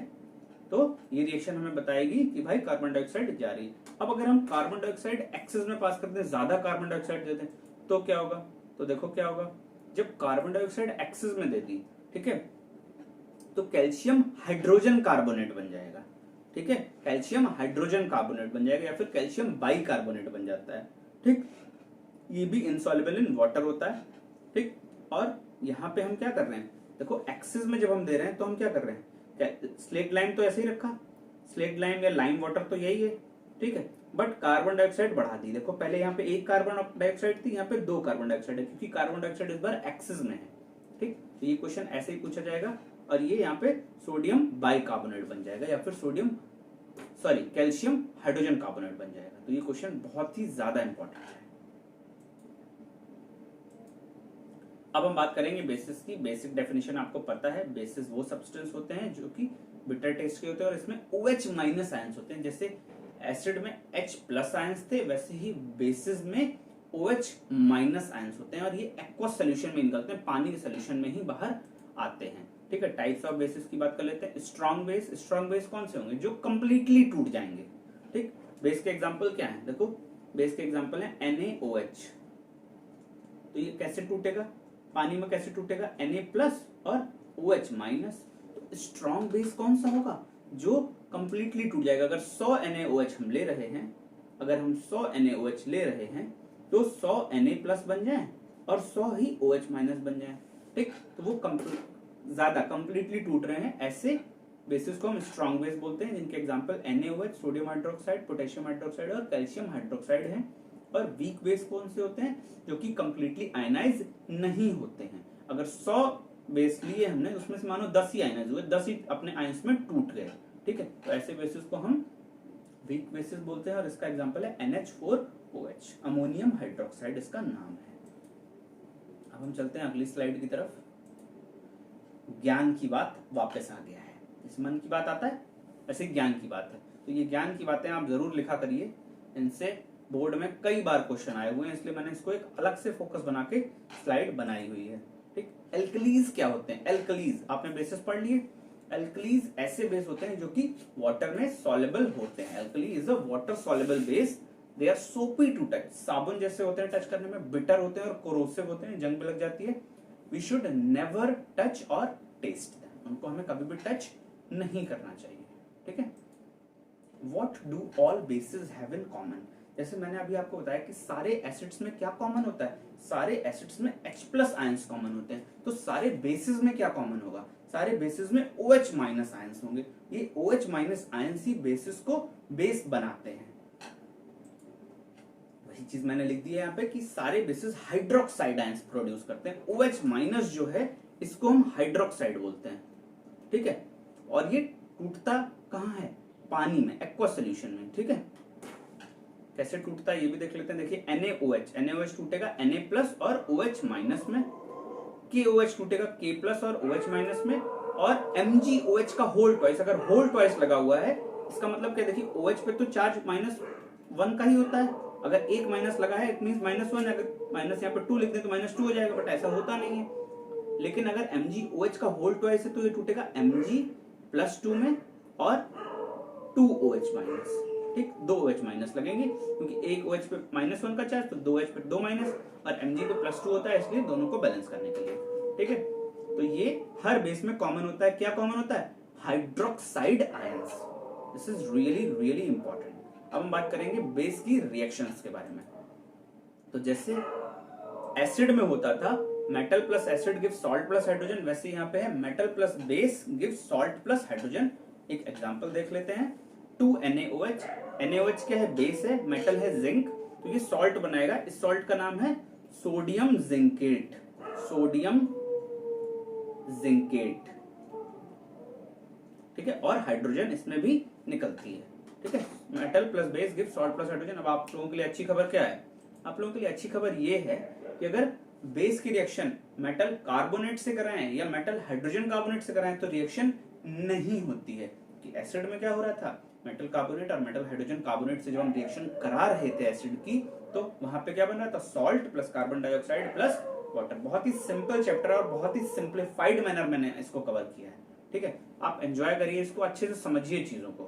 तो ये रिएक्शन हमें बताएगी कि भाई कार्बन डाइऑक्साइड जा रही है। अब अगर हम कार्बन डाइऑक्साइड एक्सेस में पास करते हैं, ज्यादा कार्बन डाइऑक्साइड देते हैं, तो क्या होगा, तो देखो क्या होगा, जब कार्बन डाइऑक्साइड एक्सेस में देती, ठीक है, तो कैल्शियम हाइड्रोजन कार्बोनेट बन जाएगा। ठीक है, कैल्शियम हाइड्रोजन कार्बोनेट बन जाएगा, या फिर कैल्शियम बाइकार्बोनेट बन जाता है। ठीक, ये भी इनसॉल्युबल इन वाटर होता है। ठीक, और यहाँ पे हम क्या कर रहे हैं, देखो एक्सेस में जब हम दे रहे हैं तो हम क्या कर रहे हैं, स्लेक्ड लाइम तो ऐसे ही रखा, स्लेक्ड लाइम या लाइम वाटर तो यही है। ठीक है, बट कार्बन डाइऑक्साइड बढ़ा दी, देखो पहले यहाँ पे एक कार्बन डाइऑक्साइड थी, यहाँ पे 2 कार्बन डाइऑक्साइड है, क्योंकि कार्बन डाइऑक्साइड इस बार एक्सेस में है। ठीक, तो ये क्वेश्चन ऐसे ही पूछा जाएगा, और ये यहाँ पे सोडियम बाइकार्बोनेट बन जाएगा, या फिर कैल्शियम हाइड्रोजन कार्बोनेट बन जाएगा। तो ये क्वेश्चन बहुत ही ज्यादा इंपॉर्टेंट है। अब हम बात करेंगे बेसिस की। बेसिक डेफिनेशन आपको पता है, बेसिस वो सब्सटेंस होते हैं जो कि बिटर टेस्ट के होते हैं और इसमें OH माइनस आयंस होते हैं। जैसे एसिड में H प्लस आयंस थे, वैसे ही बेसिस में OH माइनस आयंस होते हैं, और ये एक्वस सोल्यूशन में निकलते हैं, पानी के सोल्यूशन में ही बाहर आते हैं। ठीक है, टाइप्स ऑफ बेसिस की बात कर लेते हैं। स्ट्रॉन्ग बेस कौन से होंगे, जो कंप्लीटली टूट जाएंगे। ठीक, बेस के एग्जांपल क्या है, देखो बेस के एग्जांपल है NaOH। तो ये कैसे टूटेगा, पानी में कैसे टूटेगा, Na+ और OH-। तो स्ट्रॉन्ग बेस कौन सा होगा, जो कंप्लीटली टूट जाएगा। अगर 100 NaOH हम ले रहे हैं, अगर हम 100 NaOH ले रहे हैं तो 100 Na+ बन जाए और 100 ही OH- बन जाए। ठीक, तो वो ज्यादा कंप्लीटली टूट रहे हैं, ऐसे बेसिस को हम स्ट्रॉन्ग बेस बोलते हैं, जिनके example NaOH, sodium hydroxide, potassium hydroxide और कैल्शियम हाइड्रोक्साइड हैं। और वीक बेस कौन से होते हैं, जो कि कंप्लीटली आयनाइज नहीं होते हैं। अगर 100 बेस लिए हमने, उसमें से मानो 10 ही आयनाइज हुए, 10 ही अपने आयंस में टूट गए। ठीक है, तो ऐसे बेसिस को हम वीक बेसिस बोलते हैं। और इसका एग्जांपल है NH4OH, अमोनियम हाइड्रोक्साइड इसका नाम है। अब हम चलते हैं अगली स्लाइड की तरफ। ज्ञान की बात वापस आ गया है। इस मन की बात आता है, ऐसे ज्ञान की बात है। तो ये ज्ञान की बातें आप जरूर लिखा करिए, इनसे बोर्ड में कई बार क्वेश्चन आए हुए हैं, इसलिए मैंने इसको एक अलग से फोकस बना के स्लाइड बनाई हुई है। ठीक, एल्कलीज क्या होते हैं, एल्कलीज आपने बेसिस पढ़ लिए। एल्कलीज ऐसे बेस होते हैं जो कि वाटर में सॉल्युबल होते हैं। Alkali is a water soluble base, they are soapy to touch, साबुन जैसे होते हैं टच करने में, बिटर होते हैं और कोरोसिव होते हैं, जंग भी लग जाती है। वी शुड नेवर टच और टेस्ट देम, उनको हमें कभी भी टच नहीं करना चाहिए। ठीक है, what do all basis have in common, जैसे मैंने अभी आपको बताया कि सारे एसिड्स में क्या कॉमन होता है, सारे एसिड्स में H+ आयंस कॉमन होते हैं। तो सारे बेसिस में क्या कॉमन होगा, सारे बेसिस में OH- आयंस होंगे। ये OH- आयंस ही बेसिस को बेस बनाते हैं। वही चीज मैंने लिख दी है यहाँ पे कि सारे बेसिस हाइड्रोक्साइड आयंस प्रोड्यूस करते हैं। OH- जो है इसको हम हाइड्रोक्साइड बोलते हैं। ठीक है, और ये टूटता कहाँ है, पानी में, एक्वा सोल्यूशन में। ठीक है, कैसे टूटता है ये भी देख लेते हैं। देखिए NaOH टूटेगा Na+ और OH- में, KOH टूटेगा K+ और OH- में, और MgOH का होल ट्वाइस, अगर होल ट्वाइस लगा हुआ है इसका मतलब क्या, देखिए OH पे तो चार्ज -1 का ही होता है, अगर एक माइनस लगा है इट मींस -1, अगर माइनस यहाँ पे 2 लिख दें तो -2 हो जाएगा, बट ऐसा होता नहीं है। लेकिन अगर MgOH का होल ट्वाइस है तो ये टूटेगा Mg+2 में और 2OH-। ठीक, 2OH- लगेंगे, क्योंकि एक OH पे -1 का चार्ज, तो 2H पे 2 माइनस, और Mg पे +2 होता है, इसलिए दोनों को बैलेंस करने के लिए। ठीक है, तो ये हर बेस में कॉमन होता है। क्या कॉमन होता है, hydroxide ions. This is really really important. अब हम बात करेंगे बेस की रिएक्शंस के बारे में। तो जैसे एसिड में होता था metal plus acid give salt plus hydrogen, वैसे यहाँ पे है metal plus base give salt plus hydrogen. एक एग्जांपल देख लेते हैं, 2NaOH। NaOH क्या है, बेस है, मेटल है जिंक, तो ये सॉल्ट बनाएगा। इस सॉल्ट का नाम है सोडियम जिंकेट, सोडियम जिंकेट। ठीक है, और हाइड्रोजन इसमें भी निकलती है। ठीक है, metal plus base give salt plus hydrogen. अब आप लोगों के लिए अच्छी खबर क्या है, आप लोगों के लिए अच्छी खबर ये है कि अगर बेस की रिएक्शन मेटल कार्बोनेट से कराएं या मेटल हाइड्रोजन कार्बोनेट से कराएं तो रिएक्शन नहीं होती है। कि एसिड में क्या हो रहा था, मेटल कार्बोनेट और मेटल हाइड्रोजन कार्बोनेट से जब हम रिएक्शन करा रहे थे एसिड की, तो वहां पे क्या बन रहा था, salt plus carbon dioxide plus water. बहुत ही सिंपल चैप्टर और बहुत ही सिंप्लीफाइड मैनर मैंने इसको कवर किया है। ठीक है, आप एंजॉय करिए इसको, अच्छे से समझिए चीजों को।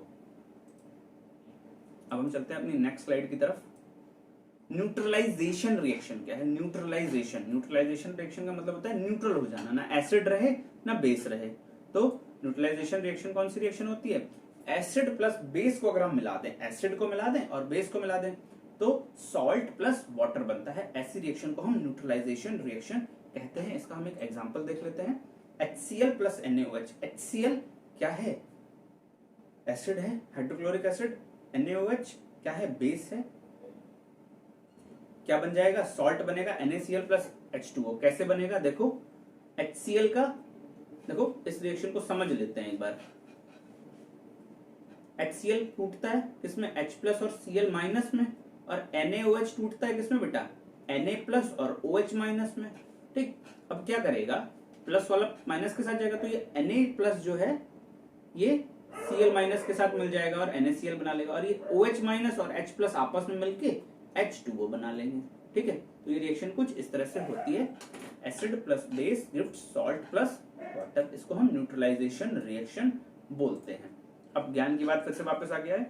अब हम चलते हैं अपनी नेक्स्ट स्लाइड की तरफ। न्यूट्रलाइजेशन रिएक्शन क्या है, न्यूट्रलाइजेशन रिएक्शन का मतलब होता है न्यूट्रल हो जाना, ना एसिड रहे ना बेस रहे। तो न्यूट्रलाइजेशन रिएक्शन कौन सी रिएक्शन होती है, एसिड प्लस बेस को अगर हम मिला दें, एसिड को मिला दें और बेस को मिला दें तो सॉल्ट प्लस वाटर बनता है। ऐसी रिएक्शन को हम न्यूट्रलाइजेशन रिएक्शन कहते हैं। इसका हम एक एग्जांपल देख लेते हैं, HCl प्लस NaOH। HCl क्या है, एसिड है, हाइड्रोक्लोरिक एसिड। NaOH क्या है, बेस है। क्या बन जाएगा, सॉल्ट बनेगा, NaCl प्लस H2O। कैसे बनेगा, देखो HCl का, देखो इस रिएक्शन को समझ लेते हैं एक बार। HCl टूटता है किसमें, H प्लस और Cl माइनस में, और NaOH टूटता है किसमें बेटा, Na प्लस और OH माइनस में। ठीक, अब क्या करेगा, प्लस वाला माइनस के साथ जाएगा तो ये Na प्लस जो है ये Cl माइनस के साथ मिल जाएगा और NaCl बना लेगा, और ये OH माइनस और H प्लस आपस में मिलके H2O बना लेंगे। ठीक है, तो ये रिएक्शन कुछ इस तरह से होती है, acid plus base gives salt plus water. इसको हम न्यूट्रलाइजेशन रिएक्शन बोलते हैं। अब ज्ञान की बात फिर से वापस आ गया है।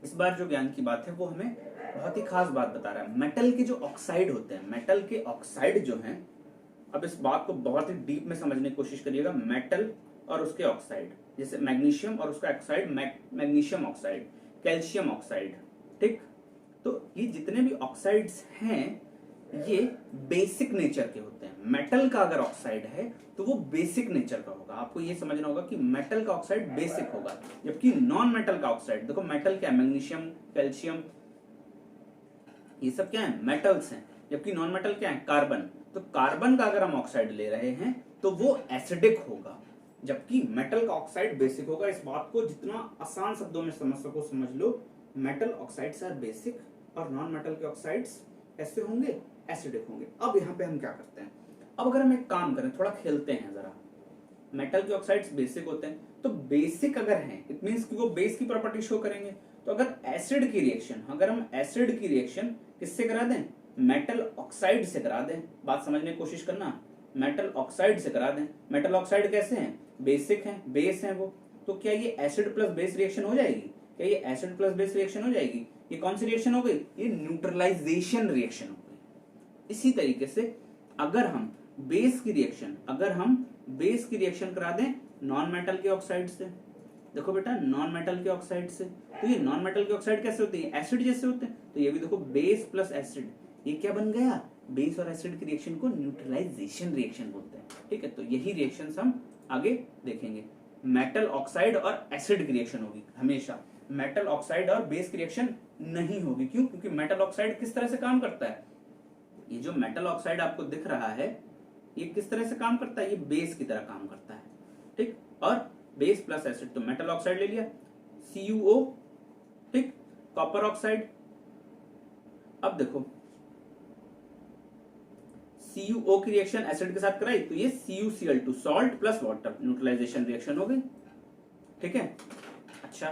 इस बार जो ज्ञान की बात है वो हमें बहुत ही खास बात बता रहा है। मेटल के जो ऑक्साइड होते हैं, मेटल के ऑक्साइड जो हैं, अब इस बात को बहुत ही डीप में समझने की कोशिश करिएगा। मेटल और उसके ऑक्साइड, जैसे मैग्नीशियम और उसका oxide magnesium oxide, calcium oxide, ठीक। तो ये जितने भी ऑक्साइड्स हैं ये बेसिक नेचर के होते हैं। मेटल का अगर ऑक्साइड है तो वो बेसिक नेचर का होगा। आपको ये समझना होगा कि मेटल का ऑक्साइड बेसिक होगा, जबकि नॉन मेटल का ऑक्साइड, देखो मेटल क्या है, मैग्नीशियम, कैल्शियम, ये सब क्या है, मेटल्स हैं। जबकि नॉन मेटल क्या है, कार्बन। तो कार्बन का अगर हम ऑक्साइड ले रहे हैं तो वो एसिडिक होगा, जबकि मेटल का ऑक्साइड बेसिक होगा। इस बात को जितना आसान शब्दों में समझ सको समझ लो। मेटल ऑक्साइड्स आर बेसिक और नॉन मेटल के ऑक्साइड्स ऐसे होंगे, एसिडिक होंगे। अब यहाँ पे हम क्या करते हैं, अब अगर हम एक काम करें, थोड़ा खेलते हैं जरा। मेटल के ऑक्साइड्स बेसिक होते हैं, तो बेसिक अगर हैं इट मींस कि वो बेस की प्रॉपर्टी शो करेंगे। तो अगर एसिड की रिएक्शन, अगर हम एसिड की रिएक्शन किससे करा दें, मेटल ऑक्साइड से करा दें, बात समझने की कोशिश करना, मेटल ऑक्साइड से करा दें। मेटल ऑक्साइड कैसे हैं, बेसिक हैं, बेस हैं वो। तो क्या ये एसिड प्लस बेस रिएक्शन हो जाएगी, क्या ये एसिड प्लस बेस रिएक्शन हो जाएगी? ये कौन सी रिएक्शन हो गई, ये न्यूट्रलाइजेशन रिएक्शन हो गई। इसी तरीके से अगर हम बेस की रिएक्शन करा दें नॉन मेटल के ऑक्साइड से, देखो बेटा नॉन मेटल के ऑक्साइड से, तो ये नॉन मेटल के ऑक्साइड कैसे होते हैं, एसिड जैसे होते हैं। तो ये भी देखो बेस प्लस एसिड, ये क्या बन गया, बेस और एसिड की रिएक्शन को न्यूट्रलाइजेशन रिएक्शन बोलते हैं, ठीक है। तो यही रिएक्शंस हम आगे देखेंगे। मेटल ऑक्साइड और एसिड की रिएक्शन होगी हमेशा, मेटल ऑक्साइड और बेस की रिएक्शन नहीं होगी। क्यों? क्योंकि मेटल ऑक्साइड किस तरह से काम करता है, ये जो मेटल ऑक्साइड आपको दिख रहा है ये किस तरह से काम करता है, ये बेस की तरह काम करता है, ठीक। और बेस प्लस एसिड, तो मेटल ऑक्साइड ले लिया CuO, ठीक, कॉपर ऑक्साइड। अब देखो CuO की रिएक्शन एसिड के साथ कराई तो ये CuCl2 salt plus water, neutralization reaction हो गई, ठीक है। अच्छा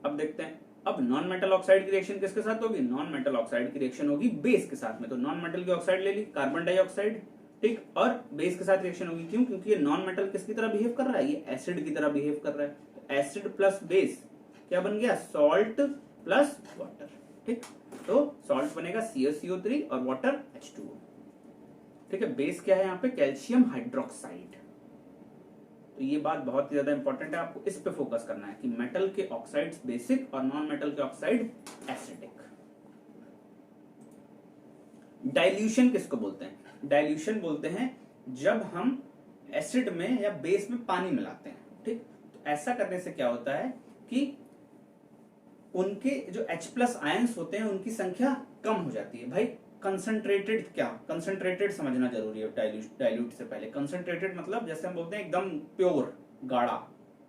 अब देखते हैं, अब नॉन मेटल ऑक्साइड की रिएक्शन किसके साथ होगी, नॉन मेटल ऑक्साइड की रिएक्शन होगी बेस के साथ में। तो नॉन मेटल की ऑक्साइड ले ली, कार्बन डाइऑक्साइड, ठीक, और बेस के साथ रिएक्शन होगी। क्यों? क्योंकि ये नॉन मेटल किसकी तरह बिहेव कर रहा है, ये एसिड की तरह बिहेव कर रहा है। तो एसिड प्लस बेस क्या बन गया, सॉल्ट प्लस वाटर, ठीक। तो सॉल्ट बनेगा CaCO3 और वाटर H2O, ठीक है। बेस क्या है यहाँ पे, कैल्शियम हाइड्रोक्साइड। तो ये बात बहुत ही ज्यादा इंपॉर्टेंट है, आपको इस पे फोकस करना है कि मेटल के ऑक्साइड्स बेसिक और नॉन मेटल के ऑक्साइड एसिडिक। डाइल्यूशन किसको बोलते हैं, डाइल्यूशन बोलते हैं जब हम एसिड में या बेस में पानी मिलाते हैं, ठीक। तो ऐसा करने से क्या होता है कि उनके जो H+ आयंस होते हैं उनकी संख्या कम हो जाती है। भाई कंसंट्रेटेड, क्या कंसंट्रेटेड समझना जरूरी है डाइल्यूट से पहले। कंसंट्रेटेड मतलब जैसे हम बोलते हैं एकदम प्योर, गाढ़ा,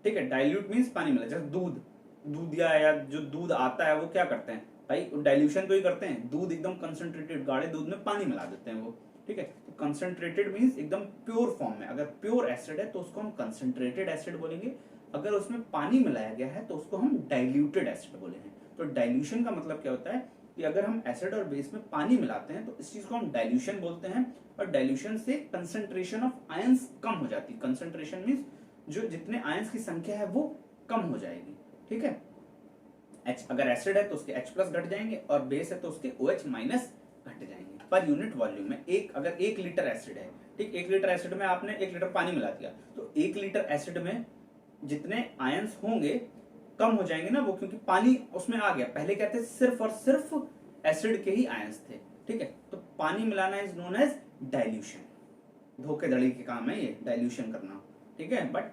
ठीक है। डाइल्यूट मींस पानी मिला, जैसे दूध या जो दूध आता है वो क्या करते हैं भाई, डाइल्यूशन तो ही करते हैं, दूध एकदम कंसंट्रेटेड गाढ़े दूध में पानी मिला देते हैं वो, ठीक है। तो कंसंट्रेटेड मींस एकदम प्योर फॉर्म में। अगर प्योर एसिड है तो उसको हम कंसंट्रेटेड एसिड बोलेंगे, अगर उसमें पानी मिलाया गया है तो उसको हम डाइल्यूटेड एसिड बोलेंगे। तो डाइल्यूशन का मतलब क्या होता है कि अगर हम एसिड और बेस में पानी मिलाते हैं तो इस चीज को हम डाइल्यूशन बोलते हैं। और डाइल्यूशन से कंसंट्रेशन ऑफ आयंस कम हो जाती है। कंसंट्रेशन मींस जो जितने आयंस की संख्या है वो कम हो जाएगी, ठीक है। अगर एसिड है तो उसके H+ घट जाएंगे और बेस है तो उसके OH- घट जाएंगे पर यूनिट वॉल्यूम में। अगर 1 लीटर एसिड है, ठीक, 1 लीटर एसिड में आपने 1 लीटर पानी मिला दिया तो 1 लीटर एसिड में जितने आयंस होंगे कम हो जाएंगे ना वो, क्योंकि पानी उसमें आ गया। पहले क्या थे, सिर्फ और सिर्फ एसिड के ही आयंस थे, ठीक है। तो पानी मिलाना इज नोन एज डाइल्यूशन। धोखेधड़ी के काम है ये डाइल्यूशन करना, ठीक है। बट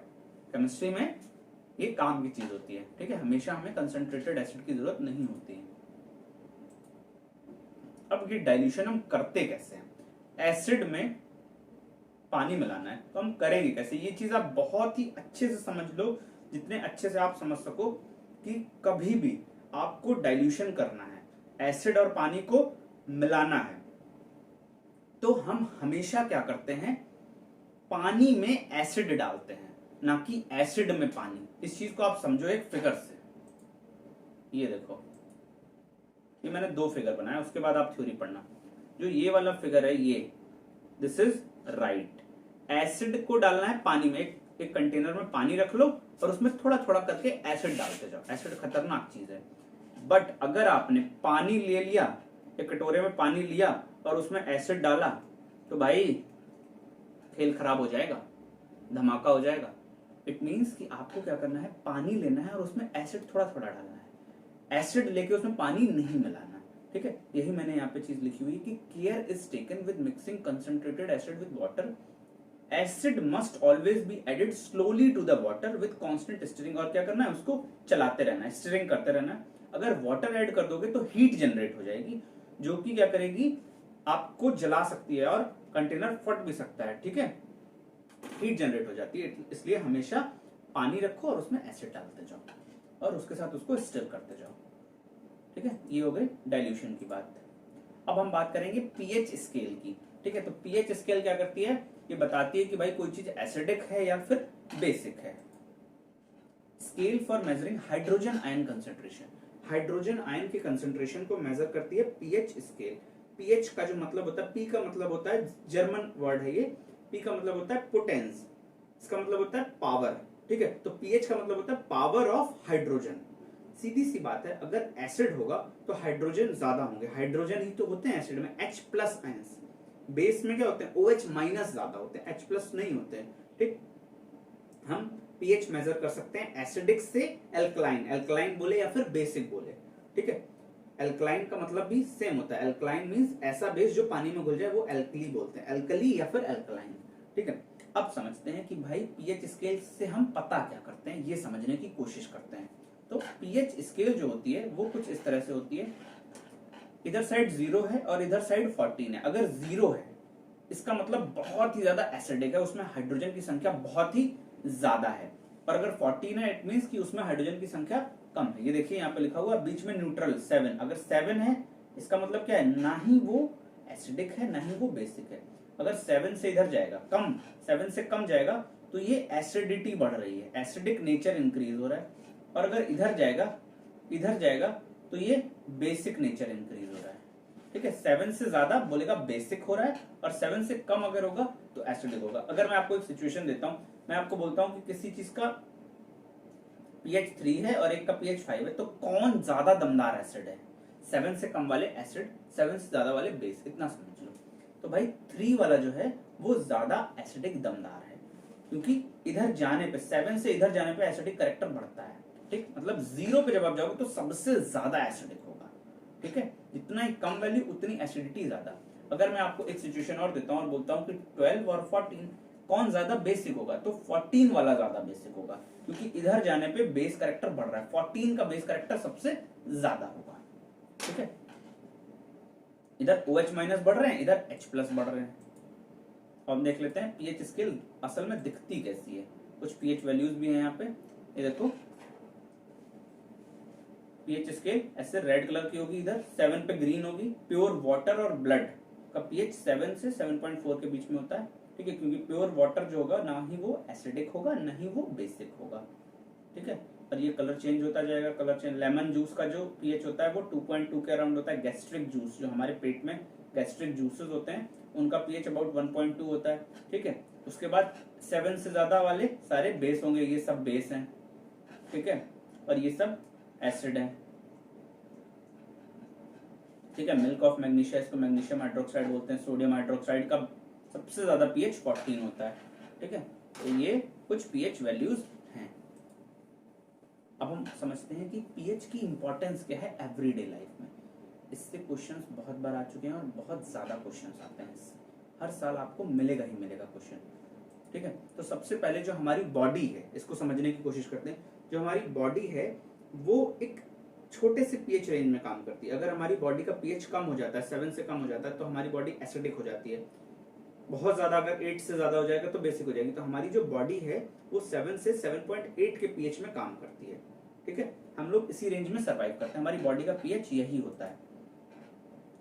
केमिस्ट्री में ये काम की चीज होती है, ठीक है। हमेशा हमें कंसंट्रेटेड एसिड की जरूरत नहीं होती है। अब ये डाइल्यूशन हम करते कैसे हैं, एसिड में पानी मिलाना है तो हम करेंगे कैसे, ये चीज आप बहुत ही अच्छे से समझ लो, जितने अच्छे से आप समझ सको कि कभी भी आपको डाइल्यूशन करना है, एसिड और पानी को मिलाना है, तो हम हमेशा क्या करते हैं, पानी में एसिड डालते हैं, ना कि एसिड में पानी। इस चीज को आप समझो एक फिगर से। ये देखो, ये मैंने 2 फिगर बनाया, उसके बाद आप थ्योरी पढ़ना। जो ये वाला फिगर है ये, दिस इज राइट। एसिड को डालना है पानी में, एक कंटेनर में पानी रख लो और उसमें थोड़ा थोड़ा करके एसिड डालते जाओ। एसिड खतरनाक चीज है। बट अगर आपने पानी ले लिया, एक कटोरे में पानी लिया और उसमें एसिड डाला, तो भाई खेल खराब हो जाएगा, धमाका हो जाएगा। इट मीन्स कि आपको क्या करना है, पानी लेना है और उसमें एसिड थोड़ा थोड़ा डालना है, एसिड लेके उसमें पानी नहीं मिलाना। ठीक है, यही मैंने यहाँ पे चीज लिखी हुई कि care is taken with mixing concentrated acid with water, acid must always be added slowly to the water with constant stirring. और क्या करना है, उसको चलाते रहना है, स्टिरिंग करते रहना है। अगर वाटर ऐड कर दोगे तो हीट जनरेट हो जाएगी, जो कि क्या करेगी, आपको जला सकती है और कंटेनर फट भी सकता है। ठीक है, हीट जनरेट हो जाती है, इसलिए हमेशा पानी रखो और उसमें एसिड डालते जाओ और उसके साथ उसको स्टिर करते जाओ। ठीक है, ये हो गई डाइल्यूशन की बात। अब हम बात करेंगे पीएच स्केल की। ठीक है, तो पीएच स्केल क्या करती है, ये बताती है कि भाई कोई चीज एसिडिक है या फिर बेसिक है। Scale for measuring hydrogen ion concentration, hydrogen ion के कंसेंट्रेशन को मेजर करती है पीएच स्केल। पीएच का जो मतलब होता है, पी का मतलब होता है, जर्मन वर्ड है ये, पी का मतलब होता है पोटेंस, इसका मतलब होता है पावर। ठीक है, तो पीएच का मतलब होता है पावर ऑफ हाइड्रोजन। सीधी सी बात है, अगर एसिड होगा तो हाइड्रोजन ज्यादा होंगे, हाइड्रोजन ही तो होते हैं एसिड में, H प्लस आयंस। बेस में क्या होते हैं, OH माइनस ज्यादा होते हैं, H प्लस नहीं होते हैं। ठीक, हम पीएच मेजर कर सकते हैं एसिडिक से एल्कलाइन, एल्कलाइन बोले या फिर बेसिक बोले। ठीक है, एल्कलाइन का मतलब भी सेम होता है, एल्कलाइन मींस ऐसा बेस जो पानी में घुल जाए, वो एल्कली बोलते हैं, एल्कली या फिर एल्कलाइन। ठीक है, अब समझते हैं कि भाई पीएच स्केल से हम पता क्या करते हैं, ये समझने की कोशिश करते हैं। तो पीएच स्केल जो होती है वो कुछ इस तरह से होती है, इधर साइड 0 है और इधर साइड 14 है। अगर 0 है इसका मतलब बहुत ही ज्यादा एसिडिक है, उसमें हाइड्रोजन की संख्या बहुत ही ज्यादा है, और अगर 14 है इट मींस कि उसमें हाइड्रोजन की संख्या कम है। ये देखिए यहाँ पे लिखा हुआ बीच में न्यूट्रल 7, अगर 7 है इसका मतलब क्या है, ना ही वो एसिडिक है ना ही वो बेसिक है। अगर 7 से इधर जाएगा कम, 7 से कम जाएगा तो ये एसिडिटी बढ़ रही है, एसिडिक नेचर इंक्रीज हो रहा है। और अगर इधर जाएगा तो ये बेसिक नेचर इंक्रीज हो रहा है। ठीक है, 7 से ज्यादा बोलेगा बेसिक हो रहा है और 7 से कम अगर होगा तो एसिडिक होगा। अगर मैं आपको एक सिचुएशन देता हूं, मैं आपको बोलता हूं कि किसी चीज का pH 3 है और एक का pH 5 है, तो कौन ज्यादा दमदार एसिड है, 7 से कम वाले एसिड, 7 से ज्यादा वाले बेस, इतना समझ लो। तो भाई 3 वाला जो है वो ज्यादा एसिडिक दमदार है, क्योंकि इधर जाने पे, 7 से इधर जाने पे एसिडिक करेक्टर बढ़ता है। ठीक, मतलब 0 पे जब आप जाओगे तो सबसे ज्यादा एसिडिक होगा। ठीक है, जितना ही कम वैल्यू उतनी एसिडिटी ज्यादा। अगर मैं आपको एक सिचुएशन और देता हूं और बोलता हूं कि 12 और 14 कौन ज्यादा बेसिक होगा, तो 14 वाला ज्यादा बेसिक होगा, क्योंकि इधर जाने पे बेस कैरेक्टर बढ़ रहा है, 14 का बेस कैरेक्टर सबसे ज्यादा होगा। ठीक है, इधर OH माइनस बढ़ रहे हैं, इधर H प्लस बढ़ रहे हैं। अब देख लेते हैं पीएच स्केल असल में दिखती कैसी है। कुछ पीएच वैल्यूज भी हैं यहाँ पे, ये देखो पीएच स्केल ऐसे रेड कलर की होगी, इधर 7 पे ग्रीन होगी। प्योर वाटर और ब्लड का पीएच 7 से 7.4 के बीच में होता है। ठीक है, क्योंकि प्योर वाटर जो होगा ना ही वो एसिडिक होगा ना ही वो बेसिक होगा। ठीक है, और ये कलर चेंज होता जाएगा, कलर चेंज। लेमन जूस का जो पीएच होता है वो 2.2 के अराउंड होता है। गैस्ट्रिक जूस, जो हमारे पेट में गैस्ट्रिक जूसेस होते हैं, उनका पीएच अबाउट 1.2 होता है। ठीक है, उसके बाद 7 से ज्यादा वाले सारे बेस होंगे, ये सब बेस हैं। ठीक है, और ये सब एसिड है। ठीक है, मिल्क ऑफ मैग्नीशिया, इसको मैग्नीशियम हाइड्रोक्साइड बोलते हैं। सोडियम हाइड्रोक्साइड का सबसे ज्यादा पीएच 14 होता है। ठीक है, तो ये कुछ पीएच वैल्यूज हैं। अब हम समझते हैं कि पीएच की इंपॉर्टेंस क्या है एवरीडे लाइफ में। इससे क्वेश्चंस बहुत बार आ चुके हैं और बहुत ज्यादा क्वेश्चंस आते हैं इससे, हर साल आपको मिलेगा ही मिलेगा क्वेश्चन। ठीक है, तो सबसे पहले जो हमारी बॉडी है इसको समझने की कोशिश करते हैं। जो हमारी बॉडी है वो एक छोटे से पीएच रेंज में काम करती है। अगर हमारी बॉडी का पीएच कम हो जाता है, 7 से कम हो जाता है, तो हमारी बॉडी एसिडिक हो जाती है। बहुत ज्यादा अगर 8 से ज्यादा हो जाएगा तो बेसिक हो जाएगी। तो हमारी जो बॉडी है वो 7 से 7.8 के पीएच में काम करती है। ठीक है, हम लोग इसी रेंज में सर्वाइव करते हैं, हमारी बॉडी का पीएच यही होता है।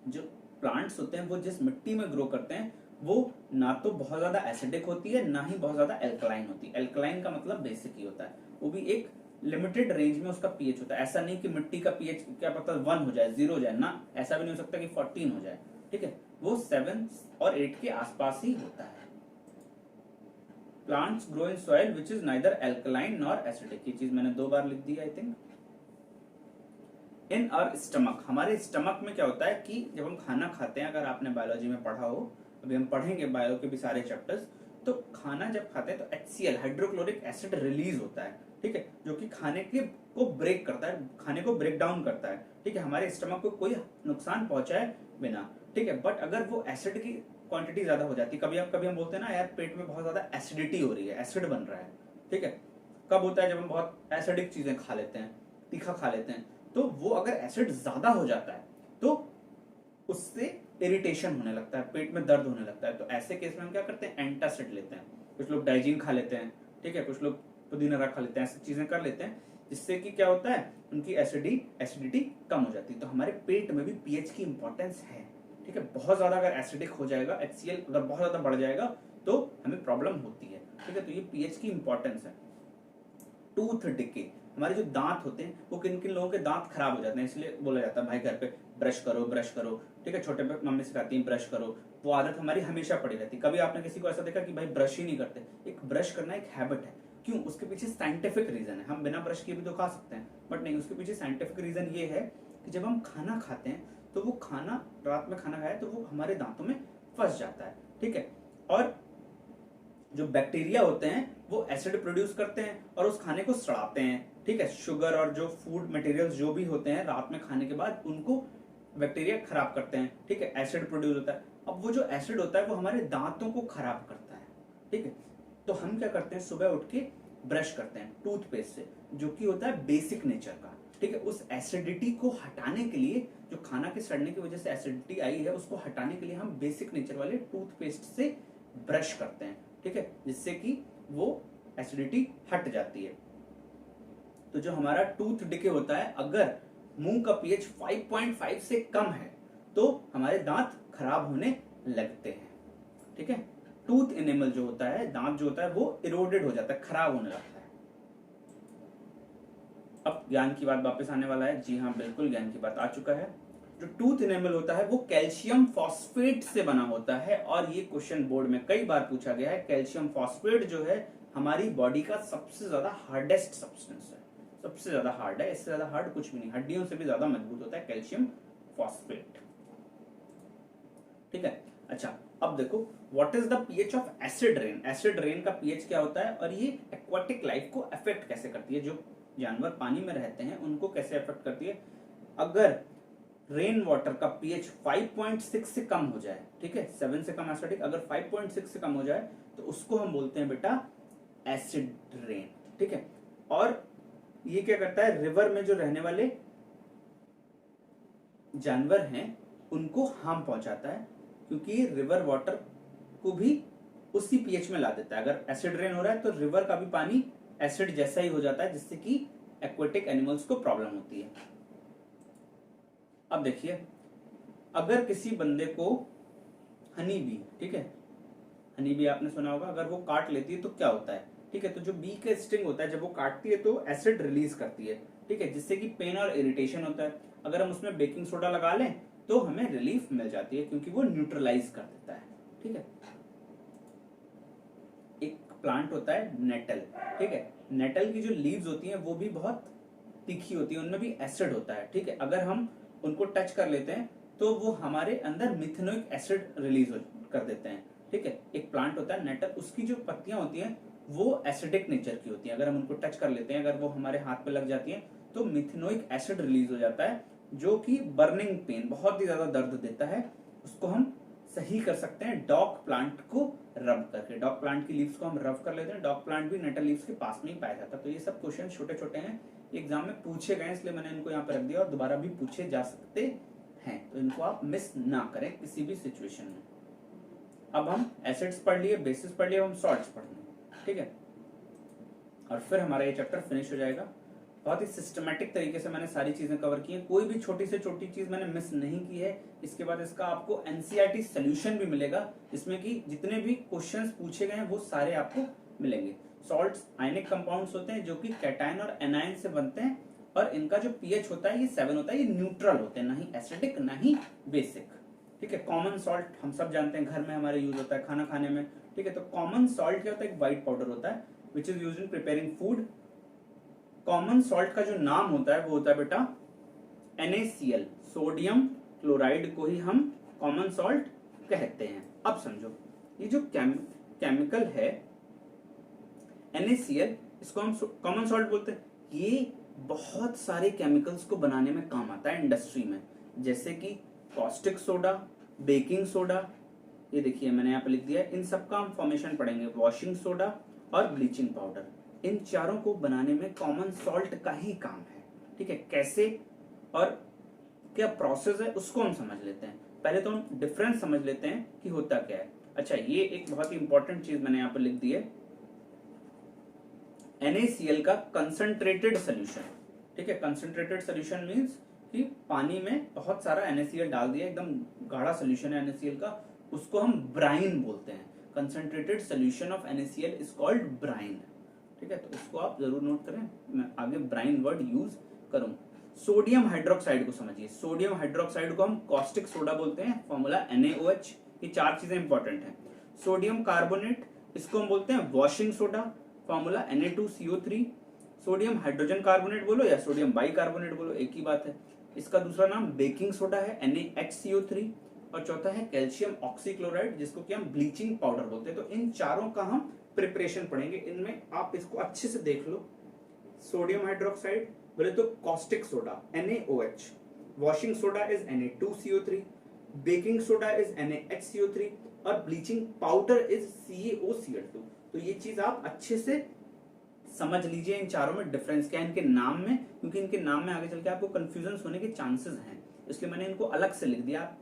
जो प्लांट्स होते हैं वो जिस मिट्टी में ग्रो करते हैं वो ना तो बहुत ज्यादा एसिडिक होती है ना ही बहुत ज्यादा एल्कलाइन होती है। एल्कलाइन का मतलब बेसिक ही होता है, वो भी एक लिमिटेड रेंज में उसका पीएच होता है। ऐसा नहीं कि मिट्टी का पीएच क्या पता 1 हो जाए, 0 हो जाए, ना ऐसा भी नहीं हो सकता कि 14 हो जाए। ठीक है, वो 7 और 8 के आसपास ही होता है। Plants grow in soil which is neither alkaline nor acidic, ये चीज मैंने 2 बार लिख दी I think. In our stomach, हमारे स्टमक में क्या होता है कि जब हम खाना खाते हैं, अगर आपने बायोलॉजी में पढ़ा हो, अभी हम पढ़ेंगे बायो के भी सारे चैप्टर्स, तो खाना जब खाते हैं तो HCl हाइड्रोक्लोरिक एसिड रिलीज होता है, ठीक है, जो कि खाने के को ब्रेक करता है, खाने को ब्रेक डाउन करता है, ठीक है, हमारे स्टमक को कोई नुकसान पहुंचाए बिना, ठीक है। बट अगर वो एसिड की क्वांटिटी ज्यादा हो जाती है, कभी हम बोलते हैं ना यार पेट में बहुत ज्यादा एसिडिटी हो रही है, एसिड बन रहा है, ठीक है, कब होता है जब हम बहुत एसिडिक चीजें खा लेते हैं, तीखा खा लेते हैं, तो वो अगर एसिड ज्यादा हो जाता है तो उससे इरिटेशन होने लगता है, पेट में दर्द होने लगता है। तो ऐसे केस में हम क्या करते हैं, एंटासिड लेते हैं, कुछ लोग डाइजीन खा लेते हैं, ठीक है, कुछ लोग पुदीना रख खा लेते हैं, ऐसी चीजें कर लेते हैं, जिससे कि क्या होता है, उनकी एसिडिटी कम हो जाती है। तो हमारे पेट में भी पीएच की इंपॉर्टेंस है, ठीक है। बहुत ज्यादा अगर एसिडिक हो जाएगा, HCl अगर बहुत ज्यादा बढ़ जाएगा तो हमें प्रॉब्लम होती है, ठीक है। तो ये पीएच की इंपॉर्टेंस है। टूथ डिके, हमारे जो दांत होते हैं वो किन किन लोगों के दांत खराब हो जाते हैं, इसलिए बोला जाता है भाई घर पे ब्रश करो, ठीक है, छोटे पे मम्मी सिखाती हैं ब्रश करो, वो आदत हमारी हमेशा पड़ी रहती है। कभी आपने किसी को ऐसा देखा कि भाई ब्रश ही नहीं करते? एक ब्रश करना एक हैबिट है, क्यों? उसके पीछे साइंटिफिक रीजन है। हम बिना ब्रश किए भी तो खा सकते हैं, बट नहीं, उसके पीछे साइंटिफिक रीजन ये है कि जब हम खाना खाते हैं तो वो खाना, रात में खाना खाया तो वो हमारे दांतों में फंस जाता है, ठीक है, और जो बैक्टीरिया होते हैं वो एसिड प्रोड्यूस करते हैं और उस खाने को सड़ाते हैं, ठीक है। शुगर और जो फूड मटेरियल्स जो भी होते हैं रात में खाने के बाद, उनको बैक्टीरिया खराब करते हैं, ठीक है, एसिड प्रोड्यूस होता है। अब वो जो एसिड होता है वो हमारे दांतों को खराब करता है, ठीक है। तो हम क्या करते हैं, सुबह उठ के ब्रश करते हैं टूथपेस्ट से, जो कि होता है बेसिक नेचर का, ठीक है। उस एसिडिटी को हटाने के लिए, जो खाना के सड़ने की वजह से एसिडिटी आई है उसको हटाने के लिए हम बेसिक नेचर वाले टूथपेस्ट से ब्रश करते हैं, ठीक है, जिससे कि वो एसिडिटी हट जाती है। तो जो हमारा टूथ डिके होता है, अगर मुंह का पीएच 5.5 से कम है तो हमारे दांत खराब होने लगते हैं, ठीक है। टूथ एनिमल जो होता है, दांत जो होता है वो इरोडेड हो जाता है, खराब होने लगता है। अब ज्ञान की बात वापस आने वाला है, जी हाँ बिल्कुल ज्ञान की बात आ चुका है। जो टूथ एनिमल होता है वो कैल्शियम फॉस्फेट से बना होता है, और ये क्वेश्चन बोर्ड में कई बार पूछा गया है। कैल्शियम फॉस्फेट जो है हमारी बॉडी का सबसे ज्यादा हार्डेस्ट सब्सटेंस है, सबसे ज्यादा हार्ड है, इससे ज्यादा हार्ड कुछ भी नहीं, हड्डियों से भी ज्यादा मजबूत होता है कैल्शियम फॉस्फेट, ठीक है। अच्छा, अब देखो what is the pH of acid rain. Acid rain का पीएच क्या होता है और ये एक्वाटिक लाइफ को अफेक्ट कैसे करती है, जो जानवर पानी में रहते हैं उनको कैसे अफेक्ट करती है। अगर रेन वाटर का पीएच 5.6 से कम हो जाए, ठीक है, 7 से कम एसिडिक, अगर 5.6 से कम हो जाए तो उसको हम बोलते हैं बेटा एसिड रेन, ठीक है। और ये क्या करता है, रिवर में जो रहने वाले जानवर हैं उनको हार्म पहुंचाता है, क्योंकि रिवर वाटर को भी उसी पीएच में ला देता है। अगर एसिड रेन हो रहा है तो रिवर का भी पानी एसिड जैसा ही हो जाता है, जिससे कि एक्वेटिक एनिमल्स को प्रॉब्लम होती है। अब देखिए, अगर किसी बंदे को हनी बी, ठीक है, हनी बी आपने सुना होगा, अगर वो काट लेती है तो क्या होता है, ठीक है। तो जो बी का स्टिंग होता है जब वो काटती है तो एसिड रिलीज करती है, ठीक है, जिससे कि पेन और इरिटेशन होता है। अगर हम उसमें बेकिंग सोडा लगा लें तो हमें रिलीफ मिल जाती है, क्योंकि वो न्यूट्रलाइज कर देता है, ठीक है। एक प्लांट होता है नेटल, ठीक है, नेटल की जो लीव्स होती हैं वो भी बहुत तीखी होती है, उनमें भी एसिड होता है, ठीक है। अगर हम उनको टच कर लेते हैं तो वो हमारे अंदर मिथेनोइक एसिड रिलीज कर देते हैं, ठीक है। एक प्लांट होता है नेटल, उसकी जो पत्तियां होती हैं वो एसिडिक नेचर की होती है। अगर हम उनको टच कर लेते हैं, अगर वो हमारे हाथ पे लग जाती हैं तो मिथेनोइक एसिड रिलीज हो जाता है, जो कि बर्निंग पेन, बहुत ही ज्यादा दर्द देता है। उसको हम सही कर सकते हैं डॉग प्लांट को रब करके। डॉग प्लांट की लीव्स को हम रब कर लेते हैं, डॉग प्लांट भी नेटल लीव्स के पास में ही पाया जाता है। तो ये सब क्वेश्चन छोटे छोटे हैं, एग्जाम में पूछे गए, इसलिए मैंने इनको यहाँ पे रख दिया, और दोबारा भी पूछे जा सकते हैं, तो इनको आप मिस ना करें किसी भी सिचुएशन में। अब हम एसिड्स पढ़ लिए, बेसिस पढ़ लिए, हम सॉल्ट्स पढ़ लिए, ठीक है, और फिर हमारा ये चैप्टर फिनिश हो जाएगा। बहुत ही सिस्टमेटिक तरीके से मैंने सारी चीजें कवर की हैं, कोई भी छोटी से छोटी चीज मैंने मिस नहीं की है। इसके बाद इसका आपको एनसीईआरटी सोल्यूशन भी मिलेगा, जिसमें कि जितने भी क्वेश्चंस पूछे गए हैं वो सारे आपको मिलेंगे। सॉल्ट्स आयनिक कंपाउंड्स होते हैं जो कि कैटायन और एनायन से बनते हैं, और इनका जो पीएच होता है ये 7 होता है, ये न्यूट्रल होते हैं, ना ही एसिडिक ना ही बेसिक, ठीक है। कॉमन सॉल्ट हम सब जानते हैं, घर में हमारे यूज होता है खाना खाने में, ठीक है। तो कॉमन सॉल्ट क्या होता है, एक व्हाइट पाउडर होता है which is used in preparing food. Common salt का जो नाम होता है वो होता है बेटा NaCl, सोडियम क्लोराइड को ही हम कॉमन सॉल्ट कहते हैं। अब समझो, ये जो केमिकल है NaCl, इसको हम कॉमन सॉल्ट बोलते हैं। ये बहुत सारे केमिकल्स को बनाने में काम आता है इंडस्ट्री में, जैसे कि कॉस्टिक सोडा, बेकिंग सोडा, ये देखिए मैंने यहाँ पे लिख दिया है, इन सब का हम फॉर्मेशन पढ़ेंगे, वॉशिंग सोडा और ब्लीचिंग पाउडर। इन चारों को बनाने में कॉमन सॉल्ट का ही काम है, ठीक है। कैसे और क्या प्रोसेस है उसको हम समझ लेते हैं। पहले तो हम डिफरेंस समझ लेते हैं कि होता क्या है। अच्छा, ये एक बहुत ही इंपॉर्टेंट चीज मैंने यहाँ पर लिख दी है, NaCl का कंसंट्रेटेड सोल्यूशन, ठीक है। कंसंट्रेटेड सोल्यूशन मींस कि पानी में बहुत सारा NaCl डाल दिया, एकदम गाढ़ा सोल्यूशन है NaCl का, उसको हम ब्राइन बोलते हैं। Concentrated solution of NaCl is called brine, ठीक है। तो उसको आप जरूर नोट करें, मैं आगे ब्राइन वर्ड यूज करूं। सोडियम हाइड्रोक्साइड को समझिए, सोडियम हाइड्रोक्साइड को हम कॉस्टिक सोडा बोलते हैं, फॉर्मूला NaOH। ये चार चीजें इंपॉर्टेंट हैं। सोडियम कार्बोनेट, इसको हम बोलते हैं washing soda, formula Na2CO3। Sodium hydrogen carbonate बोलो या सोडियम बाइकार्बोनेट बोलो, एक ही बात है। इसका दूसरा नाम बेकिंग सोडा है, NaHCO3। और चौथा है कैल्शियम ऑक्सीक्लोराइड, जिसको कि हम ब्लीचिंग पाउडर बोलते हैं। तो इन चारों का हम प्रिपरेशन पढ़ेंगे। इनमें आप इसको अच्छे से देख लो, सोडियम हाइड्रोक्साइड बोले तो caustic soda NaOH, washing soda is Na2CO3, baking soda is NaHCO3 और ब्लीचिंग पाउडर इज CaOCl2। तो ये चीज आप अच्छे से समझ लीजिए, इन चारों में डिफरेंस क्या है इनके नाम में, क्योंकि इनके नाम में आगे चल के आपको कंफ्यूजन होने के चांसेस हैं, इसलिए मैंने इनको अलग से लिख दिया। आप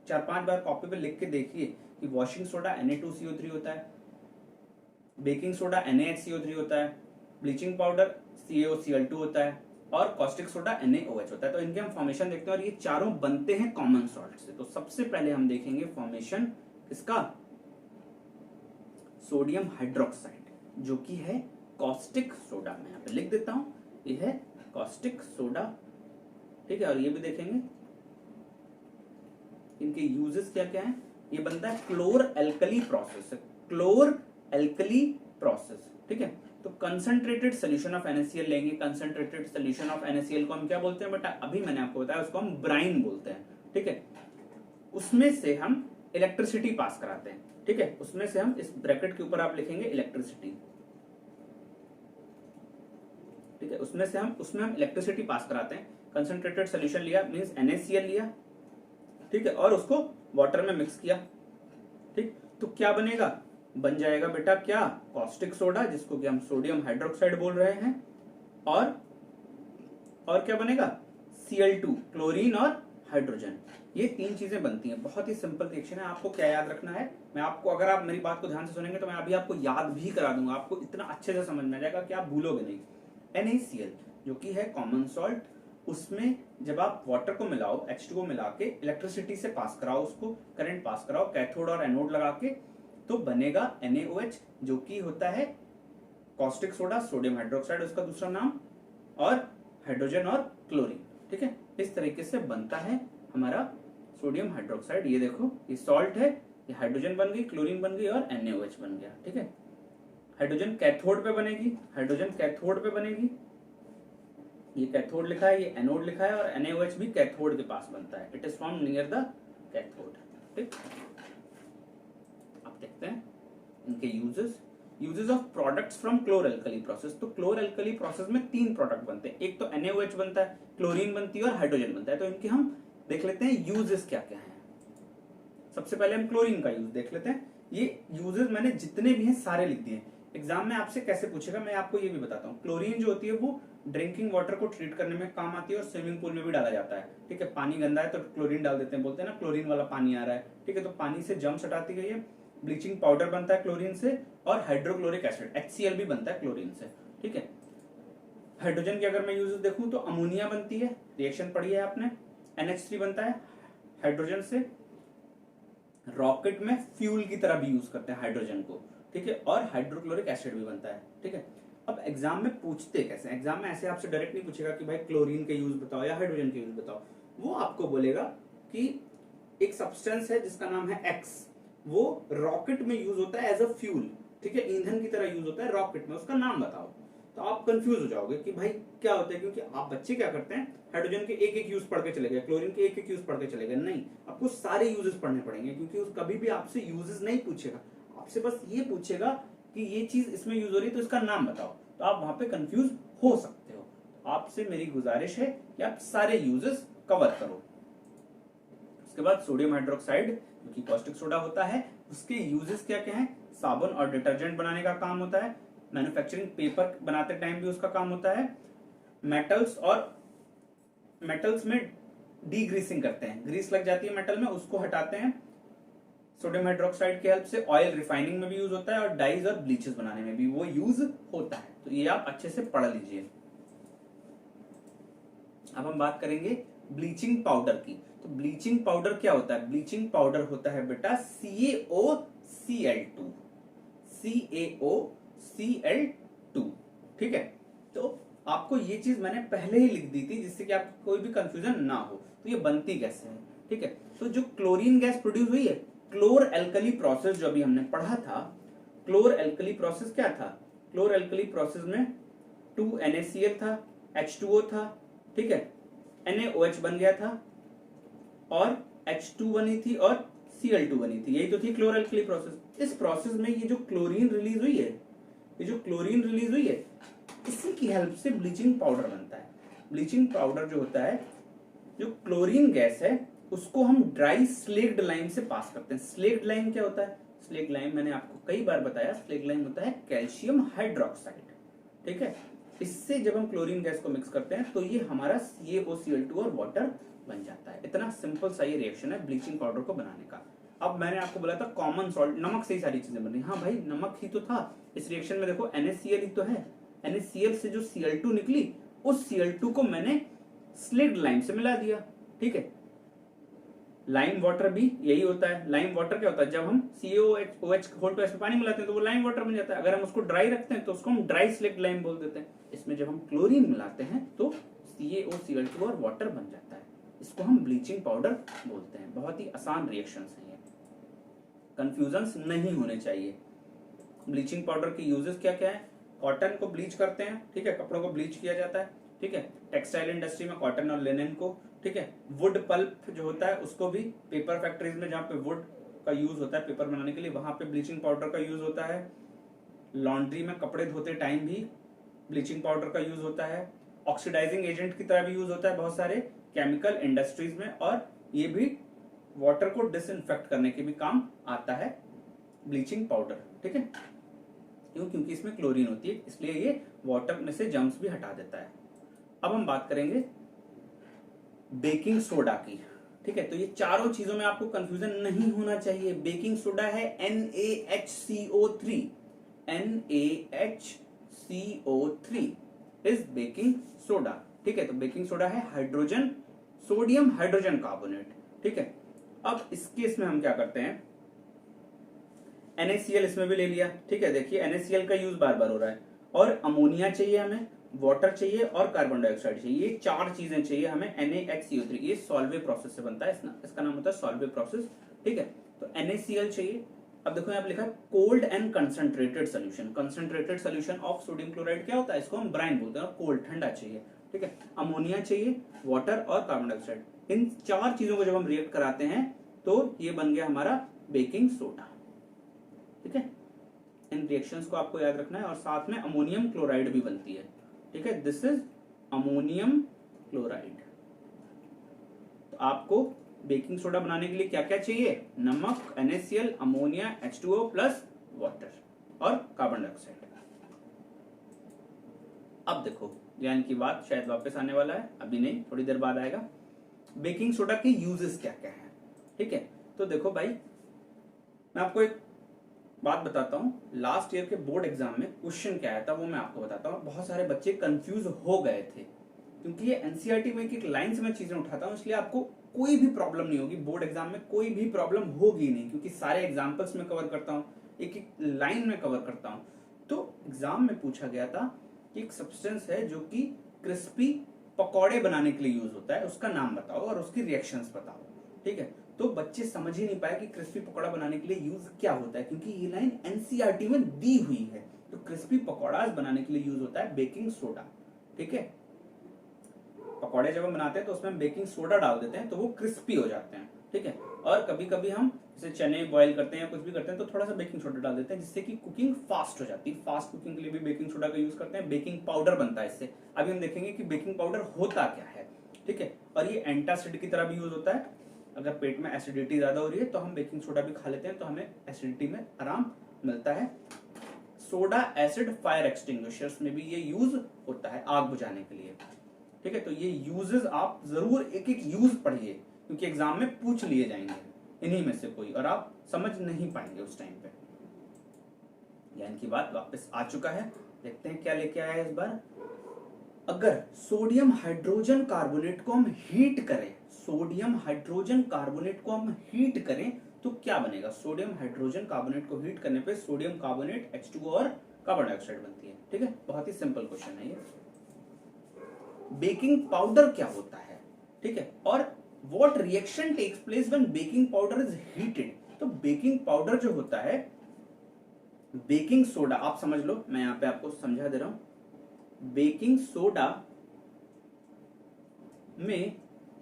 4-5 बार कॉपी पे लिख के देखिए कि वॉशिंग सोडा Na2CO3 होता है, बेकिंग सोडा NaHCO3 होता है, ब्लीचिंग पाउडर CaOCl2 होता है और कॉस्टिक सोडा NaOH होता है। तो इनके हम फॉर्मेशन देखते हैं और ये चारों बनते हैं कॉमन सॉल्ट से। तो सबसे पहले हम देखेंगे फॉर्मेशन इसका सोडियम हाइड्रोक्साइड, जो कि है कॉस्टिक सोडा। मैं यहाँ पे लिख देता हूं, ये है कॉस्टिक सोडा, ठीक है। और ये भी देखेंगे इनके यूजेस क्या क्या है। ये बनता है क्लोर एल्कली प्रोसेस, क्लोर एल्कली प्रोसेस, ठीक है। तो कंसंट्रेटेड सोल्यूशन ऑफ NaCl लेंगे, कंसंट्रेटेड सोल्यूशन ऑफ NaCl को हम क्या बोलते हैं बेटा, अभी मैंने आपको बताया, उसको हम ब्राइन बोलते हैं, ठीक है। उसमें से हम इलेक्ट्रिसिटी पास कराते हैं, ठीक है। उसमें से हम इस ब्रैकेट के ऊपर आप लिखेंगे इलेक्ट्रिसिटी, ठीक है। उसमें हम इलेक्ट्रिसिटी पास कराते हैं। कंसंट्रेटेड सोल्यूशन लिया मींस NaCl लिया, ठीक है, और उसको वाटर में मिक्स किया, ठीक। तो क्या बनेगा, बन जाएगा बेटा क्या, कॉस्टिक सोडा, जिसको कि हम सोडियम हाइड्रोक्साइड बोल रहे हैं। और क्या बनेगा, Cl2, क्लोरीन और हाइड्रोजन। ये तीन चीजें बनती हैं। बहुत ही सिंपल रिएक्शन है। आपको क्या याद रखना है, मैं आपको, अगर आप मेरी बात को ध्यान से सुनेंगे तो मैं अभी आपको याद भी करा दूंगा, आपको इतना अच्छे से समझ में आ जाएगा कि आप भूलोगे नहीं। NaCl जो कि है कॉमन सॉल्ट, उसमें जब आप वाटर को मिलाओ, H2O मिला के इलेक्ट्रिसिटी से पास कराओ, उसको करंट पास कराओ कैथोड और एनोड लगा के, तो बनेगा NaOH, जो कि होता है कॉस्टिक सोडा, सोडियम हाइड्रोक्साइड उसका दूसरा नाम, और हाइड्रोजन और क्लोरीन, ठीक है। इस तरीके से बनता है हमारा सोडियम हाइड्रोक्साइड। ये देखो, ये सॉल्ट है, ये हाइड्रोजन बन गई, क्लोरीन बन गई और NaOH बन गया, ठीक है। हाइड्रोजन कैथोड पे बनेगी, हाइड्रोजन कैथोड पे बनेगी, ये कैथोड लिखा है, ये एनोड लिखा है, और NaOH भी कैथोड के पास बनता है। It is form near the cathode, ठीक। अब देखते हैं इनके uses of products from chlor alkali process. तो क्लोर एल्कली प्रोसेस में 3 प्रोडक्ट बनते हैं, एक तो NaOH बनता है, क्लोरीन बनती है और हाइड्रोजन बनता है। तो इनके हम देख लेते हैं यूजेस क्या क्या है। सबसे पहले हम क्लोरीन का यूज देख लेते हैं। ये यूजेस मैंने जितने भी हैं सारे लिख दिए। एग्जाम में आपसे कैसे पूछेगा मैं आपको ये भी बताता हूँ। क्लोरीन जो होती है वो ड्रिंकिंग वाटर को ट्रीट करने में काम आती है और स्विमिंग पूल में भी डाला जाता है, ठीक है। पानी गंदा है तो क्लोरीन डाल देते हैं, बोलते हैं ना क्लोरीन वाला पानी आ रहा है, ठीक है। तो पानी से जर्म्स हटाती गई है, ब्लीचिंग पाउडर बनता है क्लोरीन से, और हाइड्रोक्लोरिक एसिड HCl भी बनता है क्लोरीन से, ठीक है। हाइड्रोजन के अगर मैं यूजेस देखूं तो अमोनिया बनती है, रिएक्शन पढ़ी है आपने, NH3 बनता है हाइड्रोजन से, रॉकेट में फ्यूल की तरह भी यूज करते हैं हाइड्रोजन को, ठीक है। और हाइड्रोक्लोरिक एसिड भी बनता है, ठीक है। अब एग्जाम में पूछते कैसे, एग्जाम में ऐसे आपसे डायरेक्ट नहीं पूछेगा कि भाई क्लोरीन के यूज बताओ या हाइड्रोजन के यूज बताओ। वो आपको बोलेगा कि एक सब्सटेंस है जिसका नाम है X, वो रॉकेट में यूज होता है एज अ फ्यूल, ठीक है, ईंधन की तरह यूज होता है रॉकेट में, उसका नाम बताओ। तो आप कंफ्यूज हो जाओगे कि भाई क्या होता है, क्योंकि आप बच्चे क्या करते हैं, हाइड्रोजन के एक एक यूज पढ़ के चले गए, क्लोरीन के एक एक यूज पढ़ के चले गए। नहीं, आपको सारे यूजेस पढ़ने पड़ेंगे, क्योंकि कभी भी आपसे यूजेस नहीं पूछेगा, आपसे बस ये पूछेगा कि ये चीज इसमें यूज हो रही है तो इसका नाम बताओ, तो आप वहां पे कंफ्यूज हो सकते हो। आपसे मेरी गुजारिश है कि आप सारे यूजेस कवर करो। उसके बाद सोडियम हाइड्रोक्साइड जो कि कॉस्टिक सोडा होता है, उसके यूजेस क्या क्या है, साबुन और डिटर्जेंट बनाने का काम होता है, मैन्युफैक्चरिंग पेपर बनाते टाइम भी उसका काम होता है, मेटल्स में डीग्रीसिंग करते हैं, ग्रीस लग जाती है मेटल में, उसको हटाते हैं सोडियम हाइड्रोक्साइड की हेल्प से। ऑयल रिफाइनिंग में भी यूज होता है और डाइज और ब्लीचेस बनाने में भी वो यूज होता है। तो ये आप अच्छे से पढ़ लीजिए। अब हम बात करेंगे ब्लीचिंग पाउडर की। तो ब्लीचिंग पाउडर क्या होता है, ब्लीचिंग पाउडर होता है बेटा CaOCl2, CaOCl2, ठीक है। तो आपको ये चीज मैंने पहले ही लिख दी थी जिससे कि आपको कोई भी कंफ्यूजन ना हो। तो ये बनती कैसे है, ठीक है। तो जो क्लोरीन गैस प्रोड्यूस हुई है, क्लोर एल्कली प्रोसेस जो अभी हमने पढ़ा था, क्लोर एल्कली प्रोसेस क्या था, क्लोर एल्कली प्रोसेस में 2NaCl था, H2O था, ठीक है, NaOH बन गया था और H2 बनी थी और Cl2 बनी थी, यही तो थी क्लोर एल्कली प्रोसेस। इस प्रोसेस में ये जो क्लोरीन रिलीज हुई है, ये जो क्लोरीन रिलीज हुई है, इसी की हेल्प से ब्लीचिंग पाउडर बनता है। ब्लीचिंग पाउडर जो होता है, जो क्लोरीन गैस है उसको हम ड्राई स्लेक्ड लाइम से पास करते हैं। स्लेक्ड लाइम क्या होता है, स्लेक्ड लाइम मैंने आपको कई बार बताया, स्लेक्ड लाइम होता है कैल्शियम हाइड्रोक्साइड, ठीक है। इससे जब हम क्लोरीन गैस को मिक्स करते हैं तो ये हमारा CaOCl2 और वाटर बन जाता है। इतना सिंपल सा ये रिएक्शन है ब्लीचिंग पाउडर को बनाने का। अब मैंने आपको बोला था कॉमन सॉल्ट, नमक से ही सारी चीजें बन रही। हाँ भाई, नमक ही तो था इस रिएक्शन में। देखो NaCl ही तो है, NaCl से जो Cl2 निकली, उस Cl2 को मैंने स्लेक्ड लाइम से मिला दिया, ठीक है। लाइम वाटर भी यही होता है। लाइम वाटर क्या होता है, जब हम CaOH में पानी मिलाते हैं तो वो लाइम वाटर बन जाता है। अगर हम उसको ड्राई रखते हैं तो उसको हम ड्राई स्लेक्ड लाइम बोल देते हैं। इसमें जब हम क्लोरीन मिलाते हैं तो CaOCl2 और वाटर बन जाता है। इसको हम ब्लीचिंग पाउडर बोलते हैं। बहुत ही आसान रिएक्शंस हैं ये, कंफ्यूजन्स नहीं होने चाहिए। ब्लीचिंग पाउडर के यूजेस क्या क्या है, कॉटन को ब्लीच करते हैं, ठीक है, कपड़ों को ब्लीच किया जाता है, ठीक है। टेक्सटाइल इंडस्ट्री में कॉटन और लिनेन को, ठीक है। वुड पल्प जो होता है उसको भी, पेपर फैक्ट्रीज में जहाँ पे वुड का यूज होता है पेपर बनाने के लिए, वहां पे ब्लीचिंग पाउडर का यूज होता है। लॉन्ड्री में कपड़े धोते टाइम भी ब्लीचिंग पाउडर का यूज होता है। ऑक्सीडाइजिंग एजेंट की तरह भी यूज होता है बहुत सारे केमिकल इंडस्ट्रीज में, और ये भी वाटर को डिसइंफेक्ट करने के भी काम आता है ब्लीचिंग पाउडर, ठीक है। क्यों, क्योंकि इसमें क्लोरीन होती है, इसलिए ये वाटर में से जर्म्स भी हटा देता है। अब हम बात करेंगे बेकिंग सोडा की, ठीक है। तो ये चारों चीजों में आपको कंफ्यूजन नहीं होना चाहिए। बेकिंग सोडा है NaHCO3, NaHCO3 is baking soda, ठीक है। तो बेकिंग सोडा है हाइड्रोजन, सोडियम हाइड्रोजन कार्बोनेट, ठीक है। अब इस केस में हम क्या करते हैं, NaCl इसमें भी ले लिया, ठीक है। देखिए NaCl का यूज बार बार हो रहा है, और अमोनिया चाहिए हमें, वाटर चाहिए और कार्बन डाइऑक्साइड चाहिए। ये चार चीजें चाहिए हमें NaHCO3। ये सॉल्वे प्रोसेस से बनता है, इसका नाम होता है सॉल्वे प्रोसेस, ठीक है। तो NaCl चाहिए। अब देखो यहाँ पे लिखा है cold and concentrated solution. Concentrated solution of sodium chloride क्या होता है, इसको हम ब्राइन बोलते हैं, और कोल्ड ठंडा चाहिए, ठीक है। अमोनिया चाहिए, वाटर और कार्बन डाइऑक्साइड। इन चार चीजों को जब हम रिएक्ट कराते हैं तो ये बन गया हमारा बेकिंग सोडा, ठीक है। इन रिएक्शंस को आपको याद रखना है, और साथ में अमोनियम क्लोराइड भी बनती है, ठीक है। This is ammonium chloride. तो आपको बेकिंग सोडा बनाने के लिए क्या क्या चाहिए, नमक, NaCl, ammonia, H2O plus water और कार्बन डाइऑक्साइड। अब देखो ज्ञान की बात शायद वापस आने वाला है, अभी नहीं, थोड़ी देर बाद आएगा। बेकिंग सोडा के यूजेस क्या क्या है, ठीक है। तो देखो भाई, मैं आपको एक बात बताता हूं, लास्ट ईयर के बोर्ड एग्जाम में क्वेश्चन क्या आया था वो मैं आपको बताता हूं। बहुत सारे बच्चे कंफ्यूज हो गए थे, क्योंकि ये एनसीईआरटी में एक लाइन से मैं चीजें उठाता हूं, इसलिए आपको कोई भी प्रॉब्लम नहीं होगी। बोर्ड एग्जाम में कोई भी प्रॉब्लम होगी नहीं, क्योंकि सारे एग्जाम्पल्स में कवर करता हूं, एक एक लाइन में कवर करता हूं। तो एग्जाम में पूछा गया था कि एक सब्सटेंस है जो कि क्रिस्पी पकौड़े बनाने के लिए यूज होता है, उसका नाम बताओ और उसकी रिएक्शंस बताओ, ठीक है। तो बच्चे समझ ही नहीं पाए कि क्रिस्पी पकौड़ा बनाने के लिए यूज क्या होता है, क्योंकि ये लाइन एनसीईआरटी में दी हुई है। तो क्रिस्पी पकौड़ास बनाने के लिए यूज होता है बेकिंग सोडा। ठीक है, पकौड़े जब हम बनाते हैं तो उसमें हम बेकिंग सोडा डाल देते हैं तो वो क्रिस्पी हो जाते हैं। ठीक है, और कभी कभी हम जैसे चने बॉईल करते हैं या कुछ भी करते हैं तो थोड़ा सा बेकिंग सोडा डाल देते हैं जिससे कि कुकिंग फास्ट हो जाती है। फास्ट कुकिंग के लिए भी बेकिंग सोडा का यूज करते हैं। बेकिंग पाउडर बनता है इससे। अभी हम देखेंगे कि बेकिंग पाउडर होता क्या है। ठीक है, और ये एंटासिड की तरह भी यूज होता है। अगर पेट में एसिडिटी ज्यादा हो रही है तो हम बेकिंग सोडा भी खा लेते हैं तो हमें एसिडिटी में आराम मिलता है। सोडा एसिड फायर एक्सटिंग्विशर्स में भी ये यूज होता है आग बुझाने के लिए। ठीक है, तो ये यूजेस आप जरूर एक एक यूज पढ़िए क्योंकि एग्जाम में पूछ लिए जाएंगे इन्हीं में से कोई और आप समझ नहीं पाएंगे उस टाइम पे। ज्ञान की बात वापस आ चुका है। देखते हैं क्या लेके आया इस बार। अगर सोडियम हाइड्रोजन कार्बोनेट को हम हीट करें, सोडियम हाइड्रोजन कार्बोनेट को हम हीट करें तो क्या बनेगा। सोडियम हाइड्रोजन कार्बोनेट को हीट करने पे सोडियम कार्बोनेट H2O और कार्बन डाइऑक्साइड बनती है। ठीक है, बहुत ही सिंपल क्वेश्चन है ये। बेकिंग पाउडर क्या होता है। ठीक है, और what reaction takes place when baking powder is heated. तो बेकिंग पाउडर जो होता है, बेकिंग सोडा आप समझ लो, मैं यहां पे आपको समझा दे रहा हूं। बेकिंग सोडा में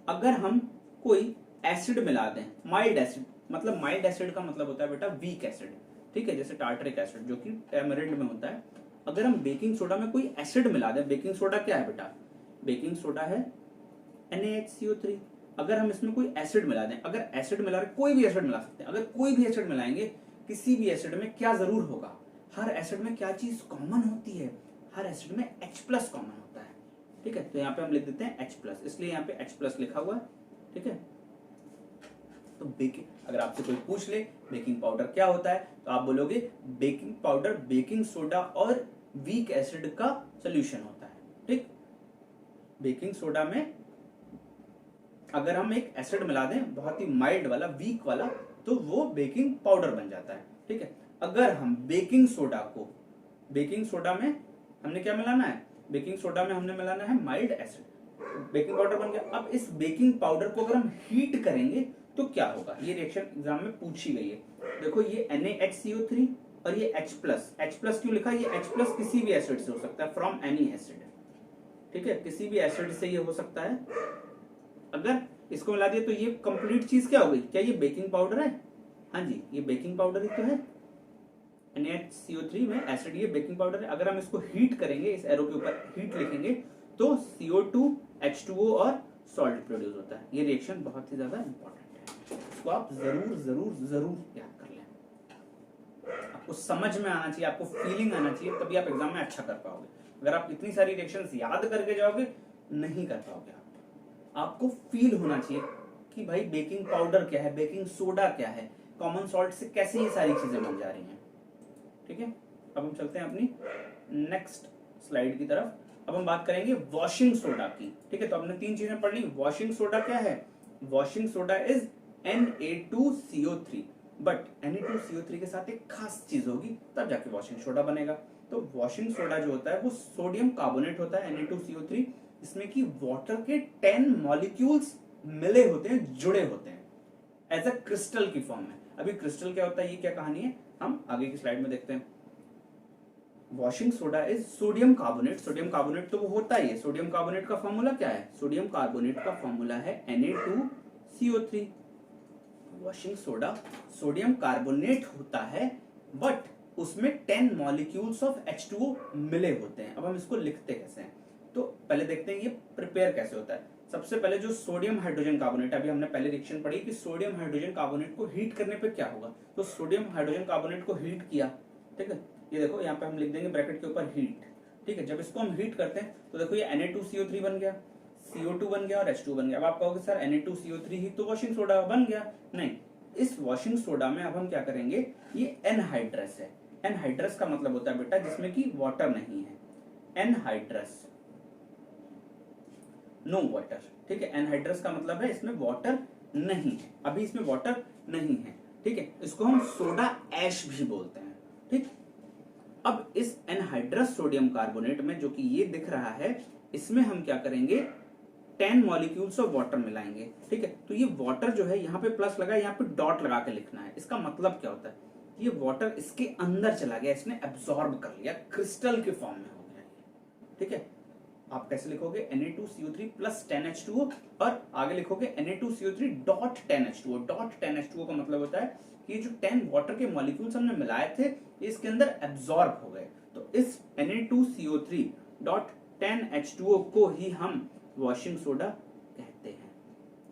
अगर हम कोई एसिड मिला दें, माइल्ड एसिड, मतलब माइल्ड एसिड का मतलब होता है बेटा वीक एसिड। ठीक है, जैसे टार्टरिक एसिड जो कि टैमरिंड में होता है। अगर हम बेकिंग सोडा में कोई एसिड मिला दें, बेकिंग सोडा क्या है बेटा, बेकिंग सोडा है NaHCO3। अगर हम इसमें कोई एसिड मिला दें, अगर एसिड मिला रहे, कोई भी एसिड मिला सकते हैं, अगर कोई भी एसिड मिलाएंगे, किसी भी एसिड में क्या जरूर होगा, हर एसिड में क्या चीज कॉमन होती है, हर एसिड में H+ कॉमन होता है। ठीक है, तो यहाँ पे हम लिख देते हैं H+, इसलिए यहाँ पे H+ लिखा हुआ है। ठीक है, तो बेकिंग, अगर आपसे कोई पूछ ले बेकिंग पाउडर क्या होता है तो आप बोलोगे बेकिंग पाउडर बेकिंग सोडा और वीक एसिड का सोल्यूशन होता है। ठीक, बेकिंग सोडा में अगर हम एक एसिड मिला दें बहुत ही माइल्ड वाला, वीक वाला, तो वो बेकिंग पाउडर बन जाता है। ठीक है, अगर हम बेकिंग सोडा को, बेकिंग सोडा में हमने क्या मिलाना है, बेकिंग सोडा में हमने मिलाना है माइल्ड एसिड, बेकिंग पाउडर बन गया। अब इस बेकिंग पाउडर को अगर हम हीट करेंगे तो क्या होगा, ये रिएक्शन एग्जाम में पूछी गई है। देखो ये NaHCO3 और ये H+ क्यों लिखा है, ये H+ किसी भी एसिड से हो सकता है, फ्रॉम एनी एसिड। ठीक है, किसी भी एसिड से ये हो सकता है। अगर इसको मिला दिया तो ये कंप्लीट चीज क्या हो गई, क्या ये बेकिंग पाउडर है, हाँ जी ये बेकिंग पाउडर ही तो है। NaHCO3 में एसिड, ये बेकिंग पाउडर है। अगर हम इसको हीट करेंगे, इस एरो के ऊपर हीट लिखेंगे तो CO2 H2O और सॉल्ट प्रोड्यूस होता है। ये रिएक्शन बहुत ही ज्यादा इंपॉर्टेंट है, इसको आप जरूर जरूर जरूर याद कर लें। आपको समझ में आना चाहिए, आपको फीलिंग आना चाहिए, तभी आप एग्जाम में अच्छा कर पाओगे। अगर आप इतनी सारी रिएक्शंस याद करके जाओगे नहीं कर पाओगे। आपको फील होना चाहिए कि भाई बेकिंग पाउडर क्या है, बेकिंग सोडा क्या है, कॉमन सॉल्ट से कैसे ये सारी चीजें बन जा रही हैं। ठीक है, अब हम चलते हैं अपनी नेक्स्ट स्लाइड की तरफ। अब हम बात करेंगे वॉशिंग सोडा की। ठीक है, तो हमने 3 चीजें पढ़ ली। वॉशिंग सोडा क्या है, washing soda is Na2CO3, but Na2CO3 के साथ एक खास चीज होगी तब जाके वॉशिंग सोडा बनेगा। तो वॉशिंग सोडा जो होता है वो सोडियम कार्बोनेट होता है Na2CO3, इसमें कि वाटर के 10 मॉलिक्यूल्स मिले होते हैं, जुड़े होते हैं एज अ क्रिस्टल की फॉर्म में। अभी क्रिस्टल क्या होता है, ये क्या कहानी है, हम आगे की स्लाइड में देखते हैं। Washing soda is sodium carbonate, sodium carbonate तो वो होता ही है। सोडियम कार्बोनेट का फॉर्मूला क्या है, सोडियम कार्बोनेट का फॉर्मूला है Na2CO3। Washing soda sodium carbonate होता है बट उसमें 10 मॉलिक्यूल्स ऑफ H2O मिले होते हैं। अब हम इसको लिखते कैसे हैं, तो पहले देखते हैं ये प्रिपेयर कैसे होता है। सबसे पहले जो सोडियम हाइड्रोजन कार्बोनेट, अभी हमने पहले रिएक्शन पढ़ी कि सोडियम हाइड्रोजन कार्बोनेट को हीट करने पे क्या होगा, तो सोडियम हाइड्रोजन कार्बोनेट को हीट किया। ठीक है, ये देखो यहाँ पे हम लिख देंगे ब्रैकेट के ऊपर हीट। ठीक है, जब इसको हम हीट करते हैं तो देखो ये Na2CO3 बन गया, CO2 बन गया और H2 बन गया। अब आप कहोगे सर Na2CO3 ही तो वॉशिंग सोडा बन गया, नहीं, इस वॉशिंग सोडा में अब हम क्या करेंगे, ये एनहाइड्रस है। एनहाइड्रस का मतलब होता है बेटा जिसमें कि वाटर नहीं है, एनहाइड्रस, नो वाटर। ठीक है, एनहाइड्रस का मतलब है इसमें वाटर नहीं है, अभी इसमें वाटर नहीं है। ठीक है, इसको हम सोडा ऐश भी बोलते हैं। ठीक, अब इस एनहाइड्रस सोडियम कार्बोनेट में जो कि ये दिख रहा है, इसमें हम क्या करेंगे, 10 मॉलिक्यूल्स ऑफ वाटर मिलाएंगे। ठीक है, तो ये वाटर जो है यहाँ पे प्लस लगा, यहाँ पे डॉट लगा के लिखना है। इसका मतलब क्या होता है, ये वाटर इसके अंदर चला गया, इसने एब्जॉर्ब कर लिया, क्रिस्टल के फॉर्म में हो गया। ठीक है, आप कैसे लिखोगे Na2CO3 प्लस 10H2O, और आगे लिखोगे Na2CO3 dot 10H2O। Dot 10H2O का मतलब होता है कि ये जो 10 वाटर के मॉलिक्यूल्स हमने मिलाए थे ये इसके अंदर एब्जॉर्ब हो गए। तो इस Na2CO3 डॉट 10H2O को ही हम वॉशिंग सोडा कहते हैं,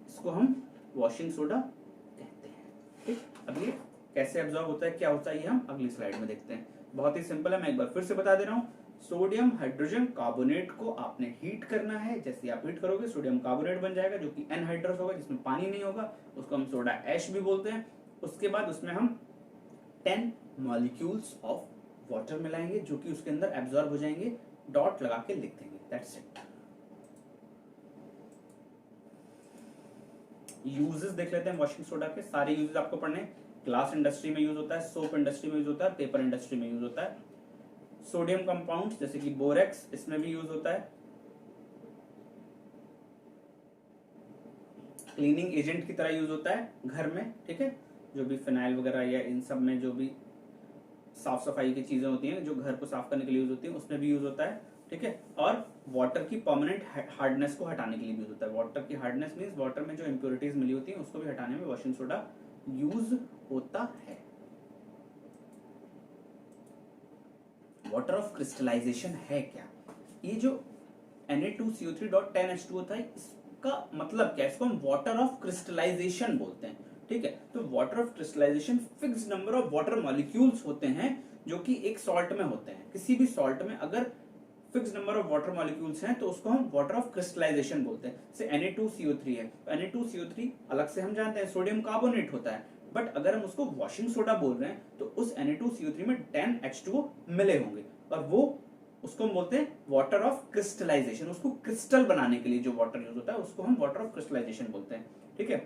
इसको हम वॉशिंग सोडा कहते हैं। ठीक, अब ये कैसे एब्जॉर्ब होता है, क्या होता है, ये हम अगली स्लाइड में देखते हैं। बहुत ही सिंपल है, मैं एक बार फिर से बता दे रहा हूँ। सोडियम हाइड्रोजन कार्बोनेट को आपने हीट करना है, जैसे आप हीट करोगे सोडियम कार्बोनेट बन जाएगा जो कि एनहाइड्रस होगा, जिसमें पानी नहीं होगा, उसको हम सोडा ऐश भी बोलते हैं। उसके बाद उसमें हम 10 मॉलिक्यूल्स ऑफ वाटर मिलाएंगे जो कि उसके अंदर एब्जॉर्ब हो जाएंगे, डॉट लगा के लिख देंगे, दैट्स इट। यूजेस देख लेते हैं वॉशिंग सोडा के, सारे यूजेस आपको पढ़ने। ग्लास इंडस्ट्री में यूज होता है, सोप इंडस्ट्री में यूज होता है, पेपर इंडस्ट्री में यूज होता है। सोडियम कंपाउंड जैसे कि बोरेक्स, इसमें भी यूज होता है। क्लीनिंग एजेंट की तरह यूज होता है घर में। ठीक है, जो भी फिनाइल वगैरह या इन सब में जो भी साफ सफाई की चीजें होती हैं जो घर को साफ करने के लिए यूज होती है उसमें भी यूज होता है। ठीक है, और वाटर की परमानेंट हार्डनेस को हटाने के लिए भी यूज होता है। वाटर की हार्डनेस मींस वाटर में जो इंप्योरिटीज मिली होती हैं उसको भी हटाने में वॉशिंग सोडा यूज होता है। वाटर ऑफ क्रिस्टलाइजेशन है क्या? ये जो Na2CO3.10H2O था, इसका मतलब क्या है? इसको हम वाटर ऑफ क्रिस्टलाइजेशन बोलते हैं। ठीक है, तो water of crystallization fixed number of water molecules होते हैं जो कि एक सॉल्ट में होते हैं। किसी भी सॉल्ट में अगर fixed number of water molecules हैं तो उसको हम वाटर ऑफ क्रिस्टलाइजेशन बोलते हैं। जैसे Na2CO3 है, Na2CO3 अलग से हम जानते हैं सोडियम कार्बोनेट होता है, बट अगर हम उसको वॉशिंग सोडा बोल रहे हैं तो उस Na2CO3 में 10H2O मिले होंगे और वो उसको हम बोलते हैं वाटर ऑफ क्रिस्टलाइजेशन। उसको क्रिस्टल बनाने के लिए जो वाटर यूज होता है उसको हम वाटर ऑफ क्रिस्टलाइजेशन बोलते हैं। ठीक है,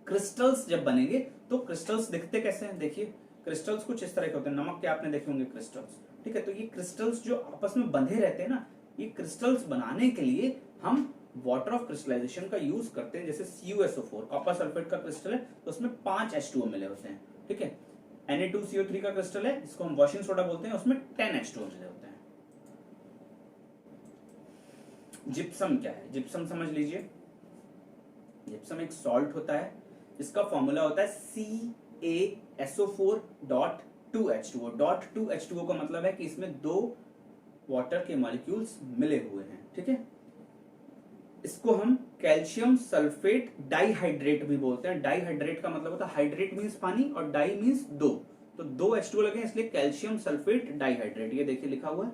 क्रिस्टल्स जब बनेंगे तो क्रिस्टल्स दिखते कैसे हैं? देखिए, क्रिस्टल्स कुछ इस तरह के होते हैं, नमक के आपने देखे होंगे क्रिस्टल्स। ठीक है, तो ये क्रिस्टल्स जो आपस में बंधे रहते हैं ना, ये क्रिस्टल्स बनाने के लिए हम वाटर ऑफ क्रिस्टलाइजेशन का यूज करते हैं। जैसे CuSO4 कॉपर सल्फेट का क्रिस्टल है तो उसमें 5 H2O मिले होते हैं। ठीक है, Na2CO3 का क्रिस्टल है जिसको हम वॉशिंग सोडा बोलते हैं, उसमें 10 H2O मिले होते हैं। जिप्सम क्या है? जिप्सम समझ लीजिए, जिप्सम एक सॉल्ट होता है, इसका फॉर्मूला होता है CaSO4.2H2O। डॉट 2H2O का मतलब है कि इसमें 2 वाटर के मॉलिक्यूल्स मिले हुए हैं। ठीक है, इसको हम कैल्शियम सल्फेट डाइहाइड्रेट भी बोलते हैं। डाइहाइड्रेट का मतलब होता है हाइड्रेट मींस पानी और डाई मींस 2, तो 2 H2O लगे इसलिए कैल्शियम सल्फेट डाइहाइड्रेट। ये देखिए लिखा हुआ है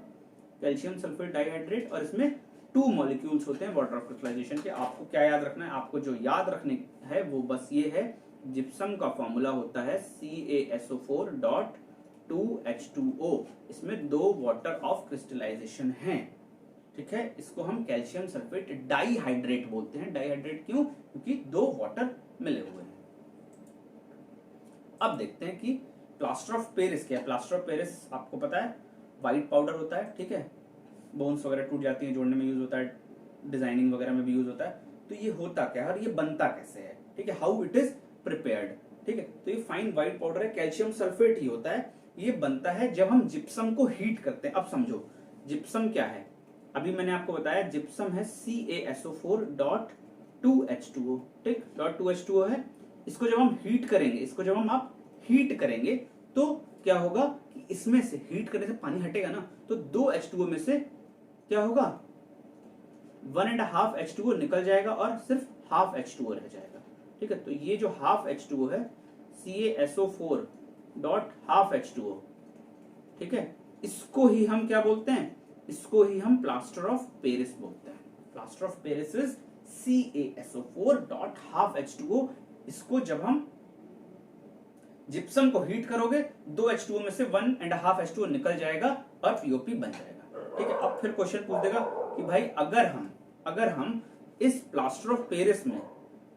कैल्शियम सल्फेट डाइहाइड्रेट, और इसमें 2 मॉलिक्यूल्स होते हैं वाटर ऑफ क्रिस्टलाइजेशन के। आपको क्या याद रखना है? आपको जो याद रखने है वो बस ये है, जिप्सम का फॉर्मूला होता है CaSO4.2H2O। इसमें 2 वाटर ऑफ क्रिस्टलाइजेशन हैं। ठीक है, इसको हम कैल्शियम सल्फेट डाइहाइड्रेट बोलते हैं। डाइहाइड्रेट क्यों? क्योंकि 2 वाटर मिले हुए हैं। अब देखते हैं कि प्लास्टर ऑफ पेरिस क्या है। प्लास्टर ऑफ पेरिस आपको पता है व्हाइट पाउडर होता है। ठीक है, बोन्स वगैरह टूट जाती हैं, जोड़ने में यूज होता है, डिजाइनिंग वगैरह में भी यूज होता है। तो ये होता क्या है और ये बनता कैसे है? ठीक है, हाउ इट इज प्रिपेयर्ड। ठीक है, तो ये फाइन व्हाइट पाउडर है, कैल्शियम सल्फेट ही होता है। ये बनता है जब हम जिप्सम को हीट करते हैं। अब समझो जिप्सम क्या है, अभी मैंने आपको बताया जिप्सम है CaSO4.2H2O। ठीक, .2H2O है। इसको जब हम हीट करेंगे, इसको जब हम आप हीट करेंगे तो क्या होगा कि इसमें से हीट करने से पानी हटेगा ना, तो 2 H2O में से क्या होगा 1.5 H2O निकल जाएगा और सिर्फ हाफ H2O रह जाएगा। ठीक है, तो ये जो हाफ H2O है CaSO4.12H2O। ठीक है, इसको ही हम क्या बोलते हैं? इसको ही हम प्लास्टर ऑफ पेरिस बोलते हैं। Plaster of Paris is CaSO4.12H2O। इसको जब हम जिप्सम को हीट करोगे 2 H2O में से 1.5 H2O निकल जाएगा और POP बन जाएगा। ठीक है, अब फिर क्वेश्चन पूछ देगा कि भाई अगर हम इस प्लास्टर ऑफ पेरिस में,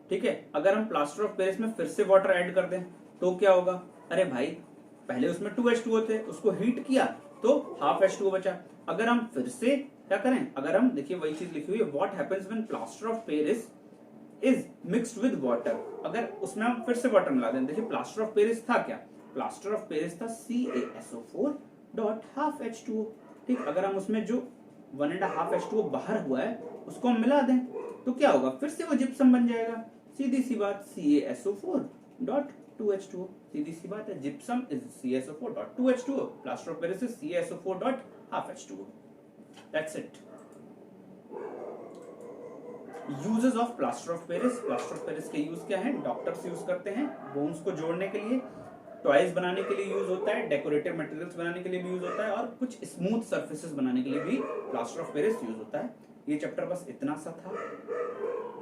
ठीक है, अगर हम प्लास्टर ऑफ पेरिस में फिर से वाटर ऐड कर दें तो क्या होगा? अरे भाई पहले उसमें 2 H2O थे, उसको हीट किया तो हाफ H2O बचा। अगर हम फिर से क्या करें, अगर हम देखिए वही चीज लिखी हुई है, what happens when plaster of Paris is mixed with water. अगर उसमें हम फिर से वाटर मिला दें, देखिए प्लास्टर ऑफ पेरिस था क्या? प्लास्टर ऑफ पेरिस था CaSO4 डॉट हाफ H2O। ठीक, अगर हम उसमें जो 1.5 H2O बाहर हुआ है उसको हम मिला दें तो क्या होगा, फिर से वो जिप्सम बन जाएगा। सीधी सी बात, CaSO4 डॉट 2H2O, सीधी सी बात है, gypsum is CaSO4 dot 2H2O, plaster of Paris is CaSO4 dot half H2O। That's it. Uses of plaster of Paris. Plaster of Paris के यूज क्या है? डॉक्टर्स यूज करते हैं बोन्स को जोड़ने के लिए, टॉयज बनाने के लिए यूज होता है, डेकोरेटिव मटेरियल्स बनाने के लिए भी यूज होता है, और कुछ स्मूथ सर्फेसेस बनाने के लिए भी प्लास्टर ऑफ पेरिस यूज होता है। ये चैप्टर बस इतना सा था,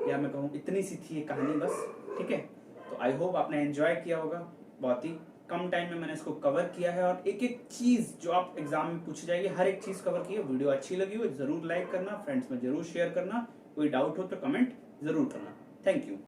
या मैं कहूँ इतनी सी थी ये कहानी बस। ठीक है, तो आई होप आपने एंजॉय किया होगा। बहुत ही कम टाइम में मैंने इसको कवर किया है, और एक एक चीज जो आप एग्जाम में पूछी जाएगी हर एक चीज कवर की है। वीडियो अच्छी लगी हो जरूर लाइक करना, फ्रेंड्स में जरूर शेयर करना, कोई डाउट हो तो कमेंट जरूर करना। Thank you.